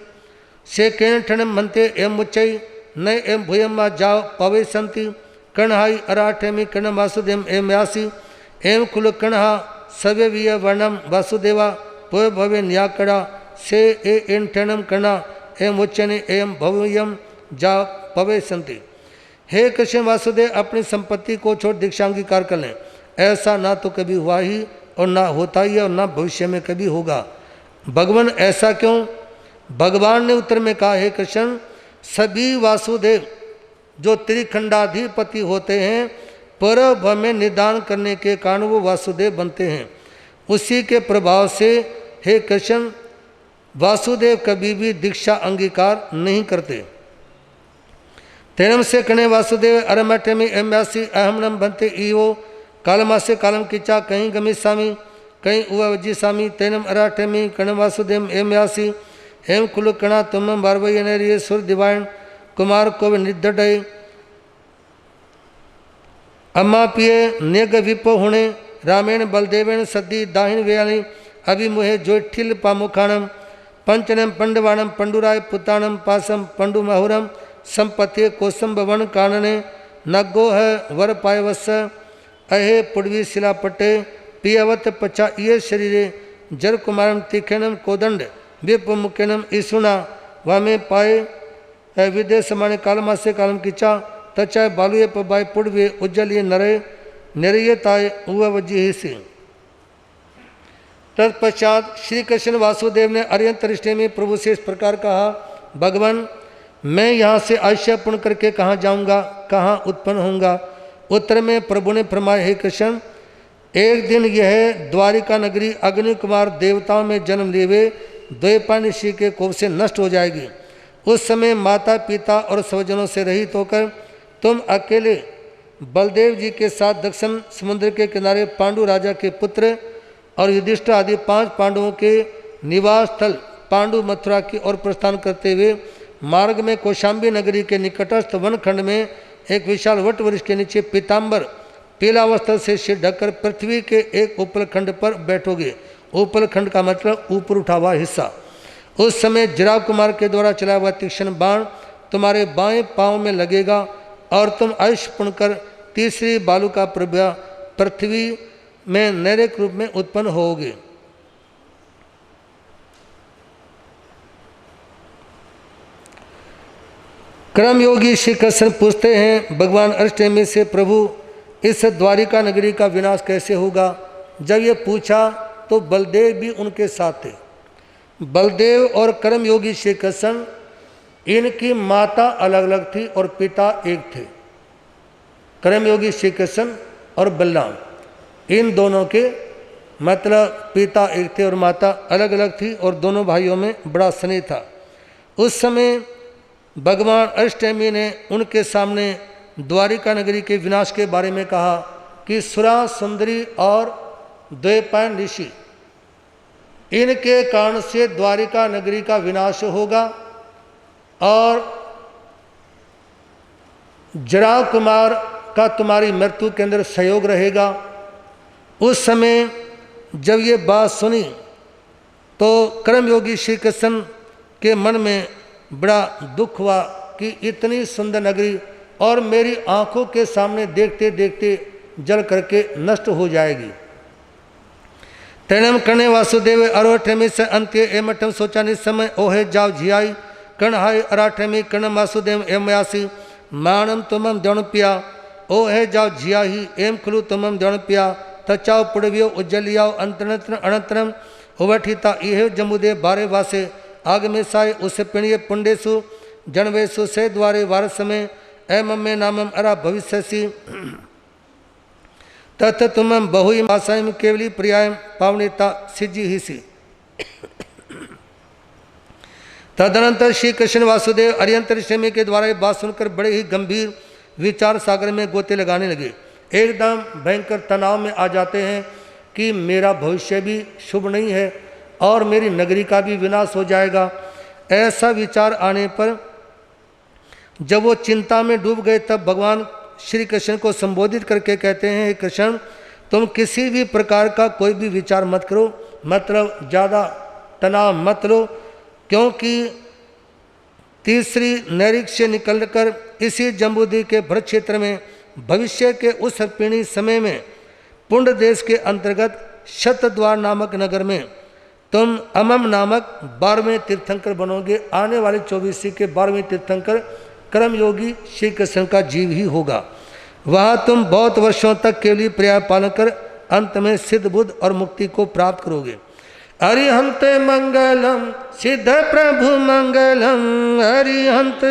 Speaker 1: से केण ठणम मनते एवं मुच्चई न एवं भूयम जाओ पवे संति कणहाई अराठेमी कर्ण वासुदेव एवं व्यासी एवं कुल कणहा सव्यवीय वर्णम वासुदेवा पुय भवे न्याकड़ा से एन ठणम कणा एवं उच्चने एवं भव्यम जा पवे संति। हे कृष्ण वासुदेव, अपनी संपत्ति को छोड़ दीक्षा अंगीकार कर लें। ऐसा ना तो कभी हुआ ही और ना होता ही और ना भविष्य में कभी होगा। भगवान ऐसा क्यों? भगवान ने उत्तर में कहा, हे कृष्ण, सभी वासुदेव जो त्रिखंडाधिपति होते हैं, परब्रह्म में निदान करने के कारण वो वासुदेव बनते हैं। उसी के प्रभाव से हे कृष्ण, वासुदेव कभी भी दीक्षा अंगीकार नहीं करते। तेनम से कणे वासुदेव अरमठे में एम्यासी अहमनम बनते ईवो कालमा से कालम किचा कहीं गमिस्वामी कहीं उवजी स्वामी तेनम अराठे में कण वासुदेव एम्यासी एम कुल कणा तुम बारवई नेरिय सुर दिवायन कुमार को निदडय अम्मा पिए नेग विपो हुणे रामेण बलदेवेण सद्दी दाहिन व्याणी अभिमुहे जोठिल पामुखाणम पंचनम पंडवाणम पंडुराय पुताणम पासम पंडु महुरम संपत्ति कोसंब वन कानने नगो है वर पायवस अहे पुड़वी शिलापटे पियवत पचा ये शरीरे जर कुमारम तीखेणम कोदंड विप मुखेणम ईसुना वामे पाए विदेश माने कालमा से कालम किचा तचाय बालुए पबाय पुड़वे उज्जलिए नरे निरये ताय उव वजी से। तत्पश्चात श्री कृष्ण वासुदेव ने अर्यंतरिष्ठे में प्रभु से इस प्रकार कहा, भगवान, मैं यहाँ से आश्रय पूर्ण करके कहाँ जाऊँगा, कहाँ उत्पन्न होऊंगा। उत्तर में प्रभु ने फरमाया, हे कृष्ण, एक दिन यह द्वारिका नगरी अग्नि कुमार देवताओं में जन्म लिए हुए द्वैपायन ऋषि के कोप से नष्ट हो जाएगी। उस समय माता पिता और स्वजनों से रहित होकर तुम अकेले बलदेव जी के साथ दक्षिण समुद्र के किनारे पांडु राजा के पुत्र और युधिष्ठिर आदि 5 पांडवों के निवास स्थल पांडु मथुरा की ओर प्रस्थान करते हुए मार्ग में कौशाम्बी नगरी के निकटस्थ वनखंड में एक विशाल वट वृक्ष के नीचे पीताम्बर पीला वस्त्र से सिर ढककर पृथ्वी के एक उपलखंड पर बैठोगे। उपलखंड का मतलब ऊपर उठा हुआ हिस्सा। उस समय जिराव कुमार के द्वारा चलाया हुआ तीक्ष्ण बाण तुम्हारे बाएं पांव में लगेगा और तुम आयुष्य पूर्ण कर तीसरी बालू का प्रभा पृथ्वी में नैरेक रूप में उत्पन्न होोगे। कर्मयोगी श्री कृष्ण पूछते हैं भगवान अष्टमी से, प्रभु, इस द्वारिका नगरी का विनाश कैसे होगा। जब ये पूछा तो बलदेव भी उनके साथ थे। बलदेव और कर्मयोगी श्री कृष्ण, इनकी माता अलग अलग थी और पिता एक थे। कर्मयोगी श्री कृष्ण और बलराम, इन दोनों के मतलब पिता एक थे और माता अलग अलग थी और दोनों भाइयों में बड़ा स्नेह था। उस समय भगवान अष्टमी ने उनके सामने द्वारिका नगरी के विनाश के बारे में कहा कि सुरा सुंदरी और द्वैपायन ऋषि, इनके कारण से द्वारिका नगरी का विनाश होगा और जराव कुमार का तुम्हारी मृत्यु के अंदर सहयोग रहेगा। उस समय जब ये बात सुनी तो कर्मयोगी श्री कृष्ण के मन में बड़ा दुख हुआ कि इतनी सुंदर नगरी और मेरी आंखों के सामने देखते देखते जल करके नष्ट हो जाएगी। तैणम कणे वासुदेव अरोठमी से अंत्य एमठम सोचा निसमय ओहे जाव झियाई कण हाय अराठमी कण वासुदेव एमयासी मानम तुमम दौणपिया ओहे जाव झियाही एम खुलू तुमम दौणपिया तचाव पुड़वियो उज्जलियाओ अंतरत्र अनंतरम उवठिता इह जमुदे बारे वासे आगमे साय उस पिणिय पुंडेसु जनवेशु से द्वारे वारस में एममे नामम अरा भविष्यसी तथ तुमम बहु आसायम केवली प्रियायम पावनेता सिद्धि हिसी। तदनंतर श्री कृष्ण वासुदेव अर्यंतरिक्षमी के द्वारा ये बात सुनकर बड़े ही गंभीर विचार सागर में गोते लगाने लगे। एकदम भयंकर तनाव में आ जाते हैं कि मेरा भविष्य भी शुभ नहीं है और मेरी नगरी का भी विनाश हो जाएगा। ऐसा विचार आने पर जब वो चिंता में डूब गए तब भगवान श्री कृष्ण को संबोधित करके कहते हैं, कृष्ण, तुम किसी भी प्रकार का कोई भी विचार मत करो, मतलब ज़्यादा तनाव मत लो, क्योंकि तीसरी नैऋक से निकलकर इसी जम्बूद्वीप के भरत क्षेत्र में भविष्य के उस पीढ़ी समय में पुंड देश के अंतर्गत शतद्वार नामक नगर में तुम अमम नामक 12वें तीर्थंकर बनोगे। आने वाले 24 के 12वें तीर्थंकर कर्मयोगी श्री कृष्ण का जीव ही होगा। वहाँ तुम बहुत वर्षों तक केवली पर्याय पालन कर अंत में सिद्ध बुद्ध और मुक्ति को प्राप्त करोगे। अरिहंत मंगलम सिद्ध प्रभु मंगलम अरिहंत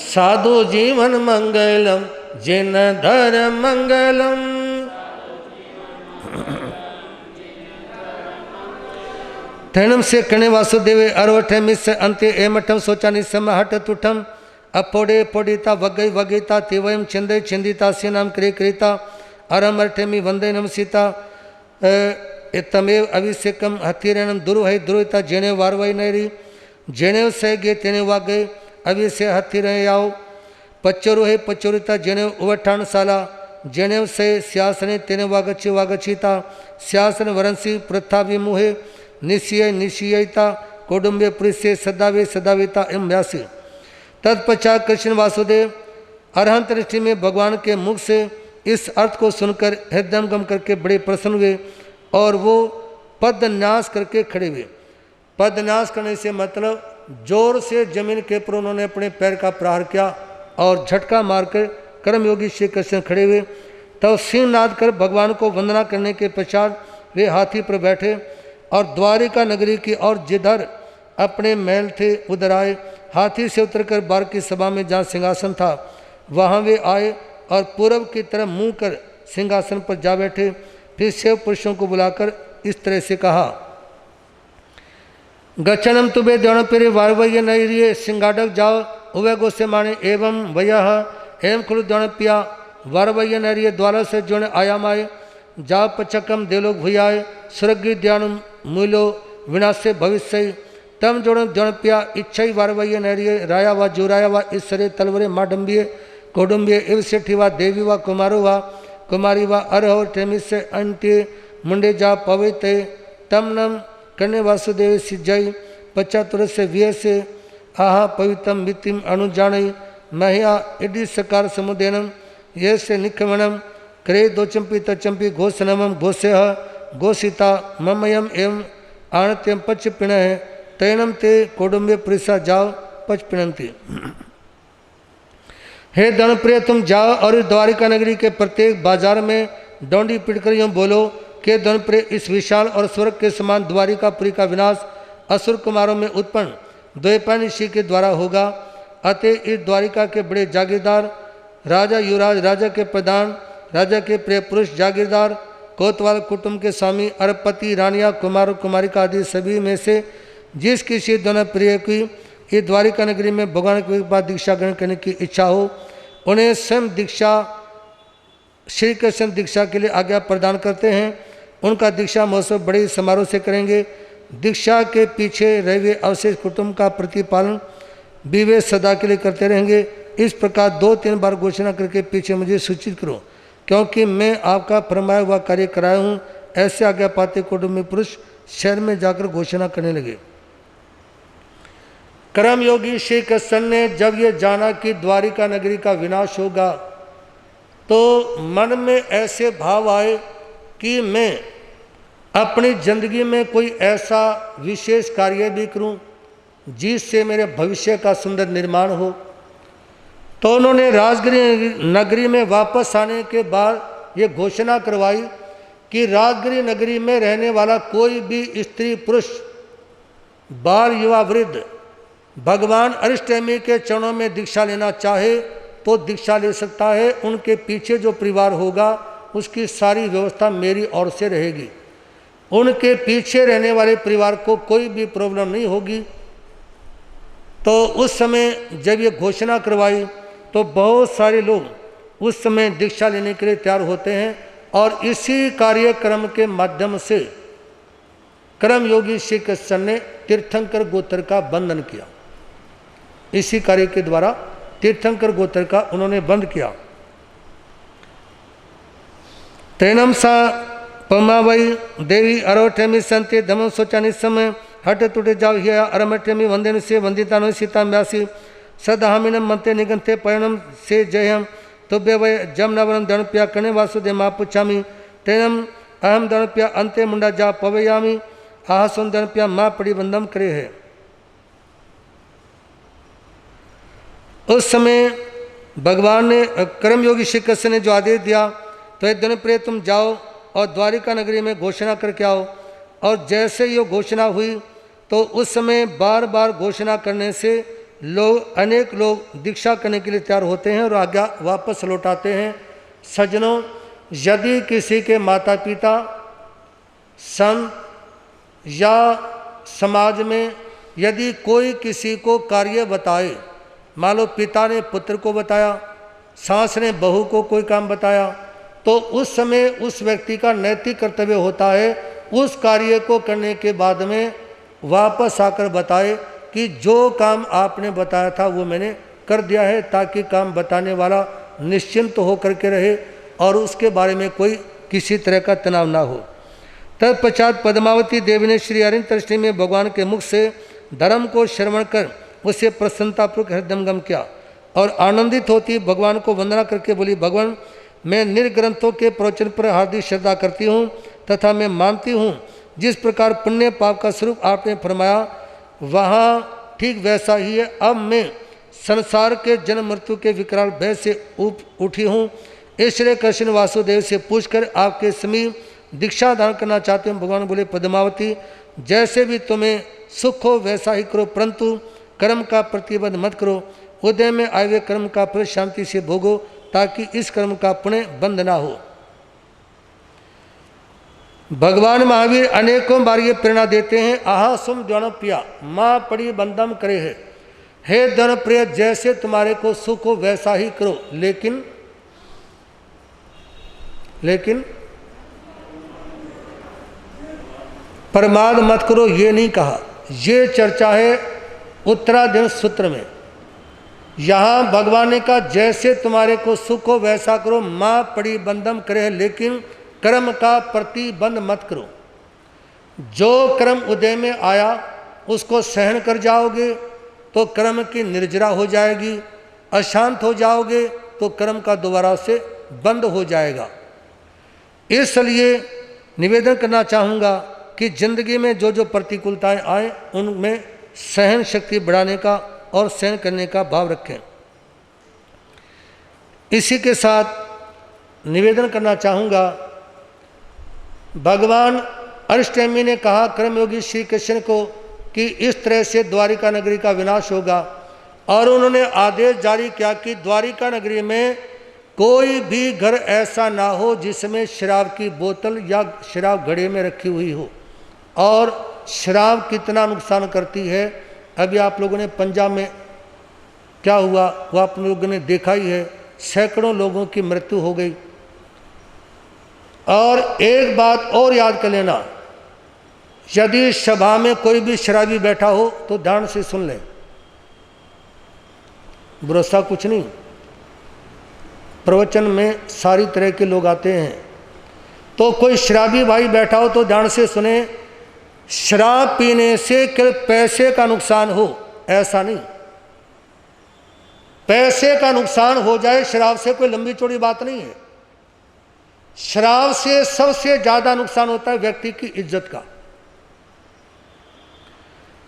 Speaker 1: साधु जीवन मंगलम जिन धर मंगलम। तैणम से कणे वासुदेवे अरवठे मिस अंत्य एमठम सोचानी सम हट तुठम अपोड़े पोड़ीता वगई वगीता तिवयम छिंदे छिंदिता सीनाम क्रे क्रीता अरम अर्थेमी वंदे नम सीता तमेव अभिषेकम हथिरणम दुर्वहि दुर्विता जेणे वारवई नरी जेणे सह गे तेने वागे अभिषे हथिरहे आओ पच्चरु है पच्चुरिता जेणे उवठान साला जेणे से स्यासने तेने वागची वागचीता स्यासन वरंसी प्रथा विमुहे निश्चय निश्चयता कौडुंबे पुरुषे सदावे सदाविता एम व्यासी। तत्पश्चात कृष्ण वासुदेव अरहंत दृष्टि में भगवान के मुख से इस अर्थ को सुनकर हृदयंगम करके बड़े प्रसन्न हुए और वो पदन्यास करके खड़े हुए। पदन्यास करने से मतलब जोर से जमीन के ऊपर उन्होंने अपने पैर का प्रहार किया और झटका मारकर कर्मयोगी श्री कृष्ण खड़े हुए। तब सिंह नाद कर भगवान को वंदना करने के पश्चात वे हाथी पर बैठे और द्वारिका नगरी की और जिधर अपने महल थे उधर आए। हाथी से उतरकर बार की सभा में जहाँ सिंहासन था वहाँ वे आए और पूर्व की तरफ मुंह कर सिंहासन पर जा बैठे। फिर शिव पुरुषों को बुलाकर इस तरह से कहा, गच्छनम तुबे द्रोणपेरे वारवय नैरिये सिंगाडक जाओ उवे गोसे माने एवं वयः एवं खुल द्रोणप्या वारवय नैरिये द्वारा से जोने आयाम आए जाओ पचकम देलोक भुयाए स्वर्गी ध्यान मूलो विनाशे भविष्य तम जोड़ द्रोणप्या इच्छा वारवय नैरिये राया व जुराया व ईश्वरे तलवरे माडम्बिये कौडुंबिये इव सेठी व देवी व कुमारो व कुमारी व अरह टेमिस से अंत्य मुंडे जा पविते तम नम कन्या वासुदेव सिजय पचातुर से व्यय से आहा पवित्रम मितिम अनुजाणय महिया इडी सकार समुदेनम ये से निखमणम करे दो चंपी तचंपी घोषनम घोषय घोषिता ममयम एवं आणत्यम पच पिण है तैनम ते कौडुंबे पुरुषा जाओ पच पिणंती। हे दणप्रिय तुम जाओ और इस द्वारिका नगरी के प्रत्येक बाजार में डोंडी पिटकर यूँ बोलो के दणप्रिय इस विशाल और स्वर्ग के समान द्वारिकापुरी का विनाश असुर कुमारों में उत्पन्न द्वैपायन ऋषि के द्वारा होगा। अतः इस द्वारिका के बड़े जागीरदार राजा युवराज राजा के प्रधान राजा के प्रिय पुरुष जागीरदार कोतवाल कुटुंब के स्वामी अरबपति रानिया कुमार कुमारिका आदि सभी में से जिस किसी दणप्रिय की इस द्वारिका नगरी में भगवान के बाद दीक्षा ग्रहण करने की इच्छा हो उन्हें स्वयं दीक्षा श्री कृष्ण दीक्षा के लिए आज्ञा प्रदान करते हैं। उनका दीक्षा महोत्सव बड़े समारोह से करेंगे। दीक्षा के पीछे रहे हुए अवशेष कुटुंब का प्रतिपालन भी वे सदा के लिए करते रहेंगे। इस प्रकार 2-3 बार घोषणा करके पीछे मुझे सूचित करो क्योंकि मैं आपका फरमाया हुआ कार्य कराया हूँ। ऐसे आज्ञा पाते कुटुंबी पुरुष शहर में जाकर घोषणा करने लगे। कर्मयोगी श्री कृष्ण ने जब ये जाना कि द्वारिका नगरी का विनाश होगा तो मन में ऐसे भाव आए कि मैं अपनी जिंदगी में कोई ऐसा विशेष कार्य भी करूं जिससे मेरे भविष्य का सुंदर निर्माण हो। तो उन्होंने राजगिरी नगरी में वापस आने के बाद ये घोषणा करवाई कि राजगिरी नगरी में रहने वाला कोई भी स्त्री पुरुष बाल युवा वृद्ध भगवान अरिष्टनेमि के चरणों में दीक्षा लेना चाहे तो दीक्षा ले सकता है। उनके पीछे जो परिवार होगा उसकी सारी व्यवस्था मेरी ओर से रहेगी। उनके पीछे रहने वाले परिवार को कोई भी प्रॉब्लम नहीं होगी। तो उस समय जब ये घोषणा करवाई तो बहुत सारे लोग उस समय दीक्षा लेने के लिए तैयार होते हैं और इसी कार्यक्रम के माध्यम से कर्मयोगी श्री कृष्ण ने तीर्थंकर गोत्र का बंधन किया। इसी कार्य के द्वारा तीर्थंकर गोत्र का उन्होंने बंद किया। तैनम सा पमावई देवी अरवठेमी संते धमम सोचानी समय हट तुटे जाओ हिया अरमठेमी वंदेन से वंदितानो सीता व्यासी सदहामिनम मंते निगंते पयनम से जयम तुभ्य वय जम नवरम दणप्या कणे वासुदेव मा पुछामी तैनम अहम दणप्या अंते मुंडा जा पवयामी आहसुन दणप्या मा पड़ी बंदम करे है। उस समय भगवान ने कर्मयोगी श्री कृष्ण ने जो आदेश दिया तो एक दिन प्रिय तुम जाओ और द्वारिका नगरी में घोषणा करके आओ। और जैसे ये घोषणा हुई तो उस समय बार बार घोषणा करने से अनेक लोग दीक्षा करने के लिए तैयार होते हैं और आज्ञा वापस लौटाते हैं। सज्जनों, यदि किसी के माता पिता, संत या समाज में यदि कोई किसी को कार्य बताए, मान लो पिता ने पुत्र को बताया, सास ने बहू को कोई काम बताया, तो उस समय उस व्यक्ति का नैतिक कर्तव्य होता है उस कार्य को करने के बाद में वापस आकर बताए कि जो काम आपने बताया था वो मैंने कर दिया है, ताकि काम बताने वाला निश्चिंत होकर के रहे और उसके बारे में कोई किसी तरह का तनाव ना हो। तत्पश्चात पद्मावती देवी ने श्री अरिंदृष्टि में भगवान के मुख से धर्म को श्रवण कर उसे प्रसन्नतापूर्वक हृदयंगम किया और आनंदित होती भगवान को वंदना करके बोली, भगवान मैं निर्ग्रंथों के प्रवचन पर हार्दिक श्रद्धा करती हूँ तथा मैं मानती हूँ जिस प्रकार पुण्य पाप का स्वरूप आपने फरमाया वहाँ ठीक वैसा ही है। अब मैं संसार के जन्म मृत्यु के विकराल भय से उठी हूँ। इसलिए कृष्ण वासुदेव से पूछकर आपके समीप दीक्षा धारण करना चाहते हूँ। भगवान बोले, पद्मावती जैसे भी तुम्हें सुख हो वैसा ही करो, परंतु कर्म का प्रतिबंध मत करो। उदय में आए हुए कर्म का फल शांति से भोगो, ताकि इस कर्म का पुण्य बंद ना हो। भगवान महावीर अनेकों बार ये प्रेरणा देते हैं, आहा सुम द्वनप्रिया माँ पड़ी बंदम करे है, हे द्वनप्रिय जैसे तुम्हारे को सुख हो वैसा ही करो, लेकिन प्रमाद मत करो, ये नहीं कहा। ये चर्चा है उत्तराधीन सूत्र में। यहाँ भगवान ने कहा जैसे तुम्हारे को सुख हो वैसा करो, माँ पड़ी बंदम करे, लेकिन कर्म का प्रतिबंध मत करो। जो कर्म उदय में आया उसको सहन कर जाओगे तो कर्म की निर्जरा हो जाएगी, अशांत हो जाओगे तो कर्म का दोबारा से बंद हो जाएगा। इसलिए निवेदन करना चाहूँगा कि जिंदगी में जो जो प्रतिकूलताएं आए उनमें सहन शक्ति बढ़ाने का और सहन करने का भाव रखें। इसी के साथ निवेदन करना चाहूँगा, भगवान अष्टमी ने कहा कर्मयोगी श्री कृष्ण को कि इस तरह से द्वारिका नगरी का विनाश होगा, और उन्होंने आदेश जारी किया कि द्वारिका नगरी में कोई भी घर ऐसा ना हो जिसमें शराब की बोतल या शराब घड़े में रखी हुई हो। और शराब कितना नुकसान करती है, अभी आप लोगों ने पंजाब में क्या हुआ वो आप लोगों ने देखा ही है, सैकड़ों लोगों की मृत्यु हो गई। और एक बात और याद कर लेना, यदि सभा में कोई भी शराबी बैठा हो तो ध्यान से सुन ले, भरोसा कुछ नहीं। प्रवचन में सारी तरह के लोग आते हैं, तो कोई शराबी भाई बैठा हो तो ध्यान से सुने। शराब पीने से केवल पैसे का नुकसान हो ऐसा नहीं, पैसे का नुकसान हो जाए शराब से कोई लंबी चौड़ी बात नहीं है। शराब से सबसे ज्यादा नुकसान होता है व्यक्ति की इज्जत का।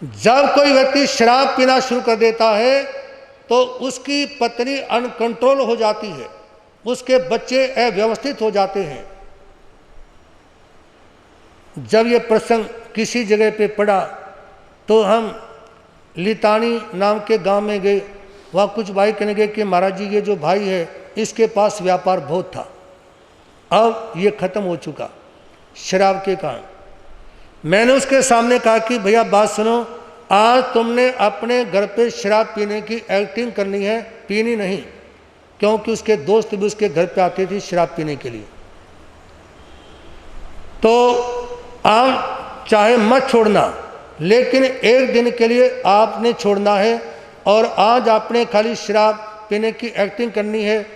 Speaker 1: जब कोई व्यक्ति शराब पीना शुरू कर देता है तो उसकी पत्नी अनकंट्रोल हो जाती है, उसके बच्चे अव्यवस्थित हो जाते हैं। जब ये प्रसंग किसी जगह पे पड़ा तो हम लितानी नाम के गांव में गए। वहाँ कुछ भाई कहने गए कि महाराज जी ये जो भाई है इसके पास व्यापार बहुत था, अब ये ख़त्म हो चुका शराब के कारण। मैंने उसके सामने कहा कि भैया बात सुनो, आज तुमने अपने घर पे शराब पीने की एक्टिंग करनी है, पीनी नहीं, क्योंकि उसके दोस्त भी उसके घर पे आते थे शराब पीने के लिए। तो आप चाहे मत छोड़ना, लेकिन एक दिन के लिए आपने छोड़ना है, और आज आपने खाली शराब पीने की एक्टिंग करनी है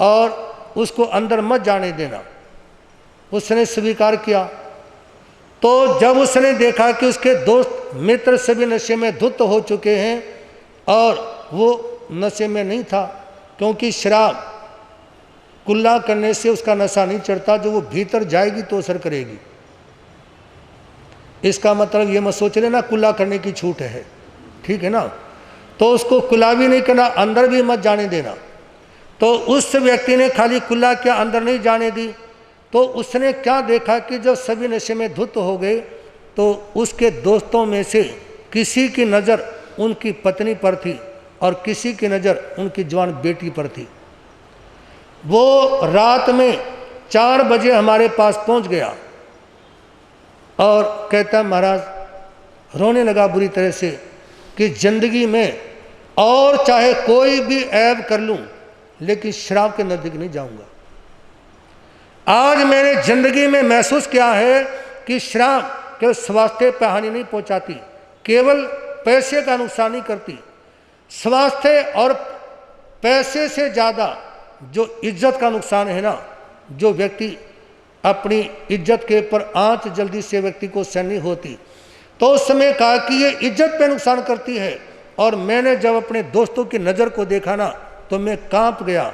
Speaker 1: और उसको अंदर मत जाने देना। उसने स्वीकार किया। तो जब उसने देखा कि उसके दोस्त मित्र सभी नशे में धुत हो चुके हैं और वो नशे में नहीं था, क्योंकि शराब कुल्ला करने से उसका नशा नहीं चढ़ता, जो वो भीतर जाएगी तो असर करेगी। इसका मतलब ये मत सोच लेना कुल्ला करने की छूट है, ठीक है ना। तो उसको कुल्ला भी नहीं करना, अंदर भी मत जाने देना। तो उस व्यक्ति ने खाली कुल्ला के अंदर नहीं जाने दी, तो उसने क्या देखा कि जब सभी नशे में धुत हो गए तो उसके दोस्तों में से किसी की नज़र उनकी पत्नी पर थी और किसी की नज़र उनकी जवान बेटी पर थी। वो रात में 4 बजे हमारे पास पहुंच गया और कहता महाराज रोने लगा बुरी तरह से कि ज़िंदगी में और चाहे कोई भी ऐब कर लूं लेकिन शराब के नज़दीक नहीं जाऊंगा। आज मैंने ज़िंदगी में महसूस किया है कि शराब केवल स्वास्थ्य पर हानि नहीं पहुंचाती, केवल पैसे का नुकसान नहीं करती। स्वास्थ्य और पैसे से ज़्यादा जो इज्जत का नुकसान है ना, जो व्यक्ति अपनी इज्जत के ऊपर आंच जल्दी से व्यक्ति को सहन नहीं होती, तो उस समय कहा कि ये इज्जत पे नुकसान करती है। और मैंने जब अपने दोस्तों की नज़र को देखा ना तो मैं कांप गया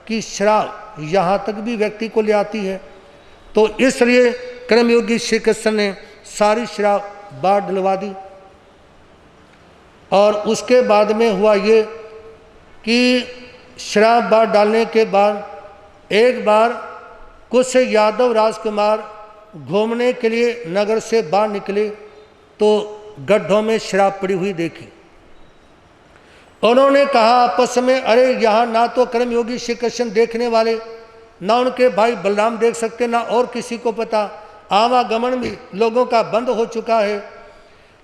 Speaker 1: कि शराब यहाँ तक भी व्यक्ति को ले आती है। तो इसलिए कर्मयोगी श्री कृष्ण ने सारी शराब बाहर डलवा दी। और उसके बाद में हुआ ये कि शराब बाहर डालने के बाद एक बार कुछ यादव राजकुमार घूमने के लिए नगर से बाहर निकले तो गड्ढों में शराब पड़ी हुई देखी। उन्होंने कहा आपस में, अरे यहाँ ना तो कर्मयोगी श्री कृष्ण देखने वाले, ना उनके भाई बलराम देख सकते, ना और किसी को पता, आवागमन भी लोगों का बंद हो चुका है।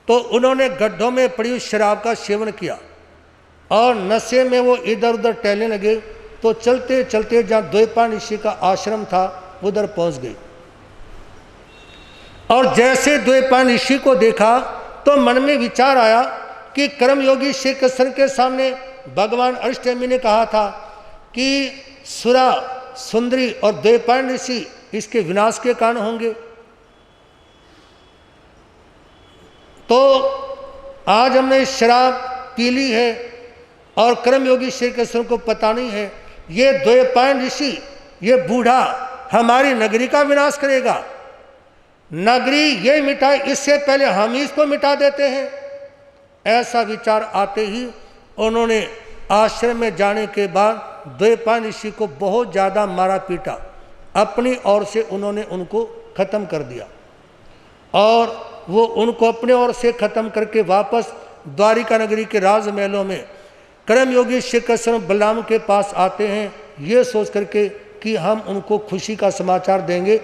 Speaker 1: तो उन्होंने गड्ढों में पड़ी हुई शराब का सेवन किया और नशे में वो इधर उधर टहलने लगे। तो चलते चलते जहाँ द्वैपायन ऋषि का आश्रम था उधर पहुँच गए। और जैसे द्वैपायन ऋषि को देखा तो मन में विचार आया कि कर्मयोगी श्री कृष्ण के सामने भगवान अष्टमी ने कहा था कि सुरा सुंदरी और द्वैपायन ऋषि इसके विनाश के कारण होंगे। तो आज हमने शराब पी ली है और कर्मयोगी श्री कृष्ण को पता नहीं है, ये द्वैपायन ऋषि, ये बूढ़ा हमारी नगरी का विनाश करेगा, नगरी ये मिटाए, इससे पहले हम ही इसको मिटा देते हैं। ऐसा विचार आते ही उन्होंने आश्रम में जाने के बाद द्वैपायन ऋषि को बहुत ज़्यादा मारा पीटा, अपनी ओर से उन्होंने उनको ख़त्म कर दिया। और वो उनको अपने ओर से ख़त्म करके वापस द्वारिका नगरी के राजमहलों में कर्मयोगी श्री कृष्ण बलराम के पास आते हैं, ये सोच करके कि हम उनको खुशी का समाचार देंगे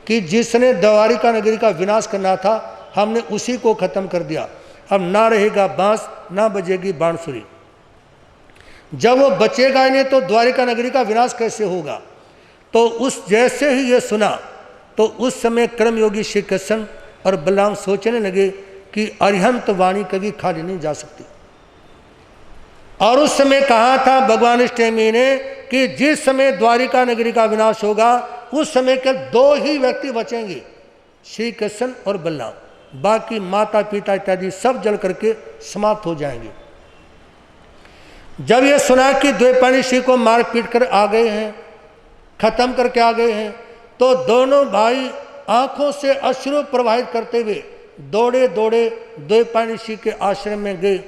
Speaker 1: कि जिसने द्वारिका नगरी का विनाश करना था हमने उसी को ख़त्म कर दिया। अब ना रहेगा बांस, ना बजेगी बांसुरी। जब वो बचेगा ही नहीं तो द्वारिका नगरी का विनाश कैसे होगा। तो उस जैसे ही ये सुना तो उस समय कर्मयोगी श्री कृष्ण और बलराम सोचने लगे कि अरिहंत वाणी कभी खाली नहीं जा सकती। और उस समय कहा था भगवान अष्टमी ने कि जिस समय द्वारिका नगरी का विनाश होगा उस समय के 2 ही व्यक्ति बचेंगे, श्री कृष्ण और बलराम, बाकी माता पिता इत्यादि सब जल करके समाप्त हो जाएंगे। जब ये सुना कि द्वैपायन ऋषि को मार पीट कर आ गए हैं, खत्म करके आ गए हैं, तो दोनों भाई आंखों से अश्रु प्रवाहित करते हुए दौड़े दौड़े द्वैपायन ऋषि के आश्रम में गए,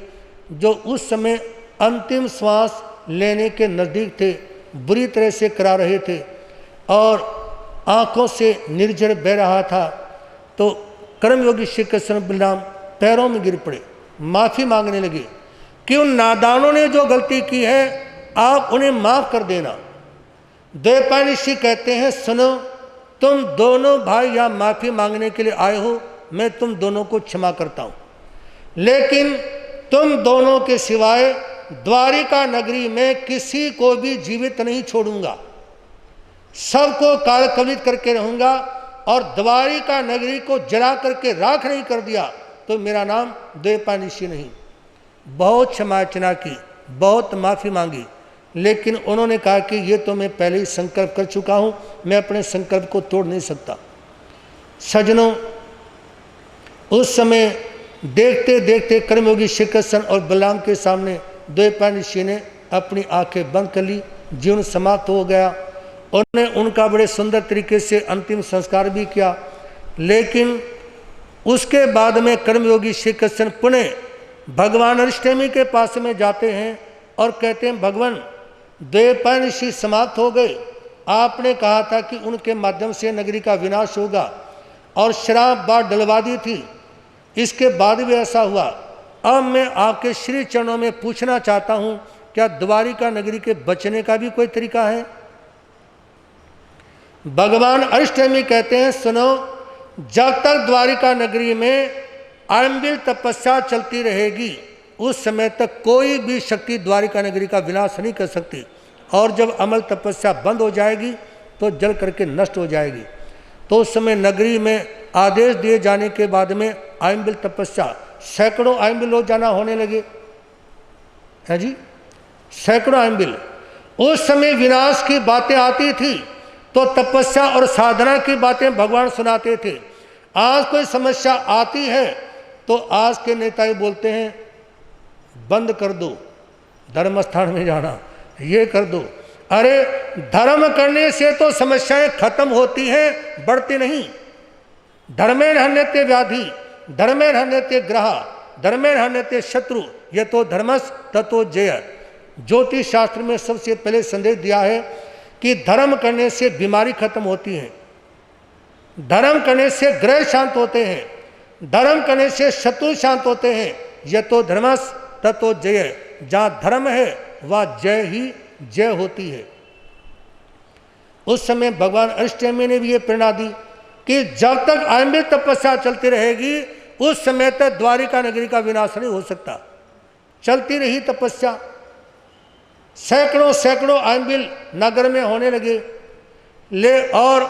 Speaker 1: जो उस समय अंतिम श्वास लेने के नज़दीक थे, बुरी तरह से करा रहे थे और आंखों से निर्झर बह रहा था। तो कर्मयोगी श्री कृष्ण बलराम पैरों में गिर पड़े, माफ़ी मांगने लगे कि उन नादानों ने जो गलती की है आप उन्हें माफ़ कर देना। द्वैपायन ऋषि कहते हैं, सुनो, तुम दोनों भाई यहाँ माफ़ी मांगने के लिए आए हो, मैं तुम दोनों को क्षमा करता हूँ, लेकिन तुम दोनों के सिवाय द्वारिका नगरी में किसी को भी जीवित नहीं छोड़ूंगा, सबको कालकलित करके रहूंगा और द्वारिका नगरी को जला करके राख नहीं कर दिया तो मेरा नाम द्वैपायन ऋषि नहीं। बहुत क्षमायाचना की, बहुत माफ़ी मांगी, लेकिन उन्होंने कहा कि ये तो मैं पहले ही संकल्प कर चुका हूँ, मैं अपने संकल्प को तोड़ नहीं सकता। सज्जनों, उस समय देखते देखते कर्मयोगी श्री कृष्ण और बलराम के सामने द्वैपायन ऋषि ने अपनी आंखें बंद कर ली, जीवन समाप्त हो गया। उन्होंने उनका बड़े सुंदर तरीके से अंतिम संस्कार भी किया। लेकिन उसके बाद में कर्मयोगी श्री कृष्ण पुनः भगवान अष्टमी के पास में जाते हैं और कहते हैं, भगवान द्वैपायन ऋषि समाप्त हो गए, आपने कहा था कि उनके माध्यम से नगरी का विनाश होगा और श्राप बात डलवा दी थी, इसके बाद भी ऐसा हुआ। अब मैं आपके श्री चरणों में पूछना चाहता हूं, क्या द्वारिका नगरी के बचने का भी कोई तरीका है? भगवान अष्टमी कहते हैं, सुनो, जब तक द्वारिका नगरी में आयंबिल तपस्या चलती रहेगी उस समय तक कोई भी शक्ति द्वारिका नगरी का विनाश नहीं कर सकती, और जब अमल तपस्या बंद हो जाएगी तो जल करके नष्ट हो जाएगी। तो उस समय नगरी में आदेश दिए जाने के बाद में आयंबिल तपस्या, सैकड़ों आयंबिल लोग जाना होने लगे है जी, सैकड़ों आयंबिल। उस समय विनाश की बातें आती थी तो तपस्या और साधना की बातें भगवान सुनाते थे। आज कोई समस्या आती है तो आज के नेता ही बोलते हैं बंद कर दो, धर्म स्थान में जाना, ये कर दो। अरे धर्म करने से तो समस्याएं खत्म होती हैं, बढ़ती नहीं। धर्मेण हन्यते व्याधि, धर्मेण हन्यते ग्रह, धर्मेण हन्यते शत्रु, ये तो धर्मस ततो जय। ज्योतिष शास्त्र में सबसे पहले संदेश दिया है कि धर्म करने से बीमारी खत्म होती है, धर्म करने से ग्रह शांत होते हैं, धर्म करने से शत्रु शांत होते हैं। यह तो धर्मस ततो जय, जहाँ धर्म है वह जय ही जय होती है। उस समय भगवान अष्टमी ने भी ये प्रेरणा दी कि जब तक आयंबिल तपस्या चलती रहेगी उस समय तक द्वारिका नगरी का विनाश नहीं हो सकता। चलती रही तपस्या, सैकड़ों सैकड़ों आयंबिल नगर में होने लगे। और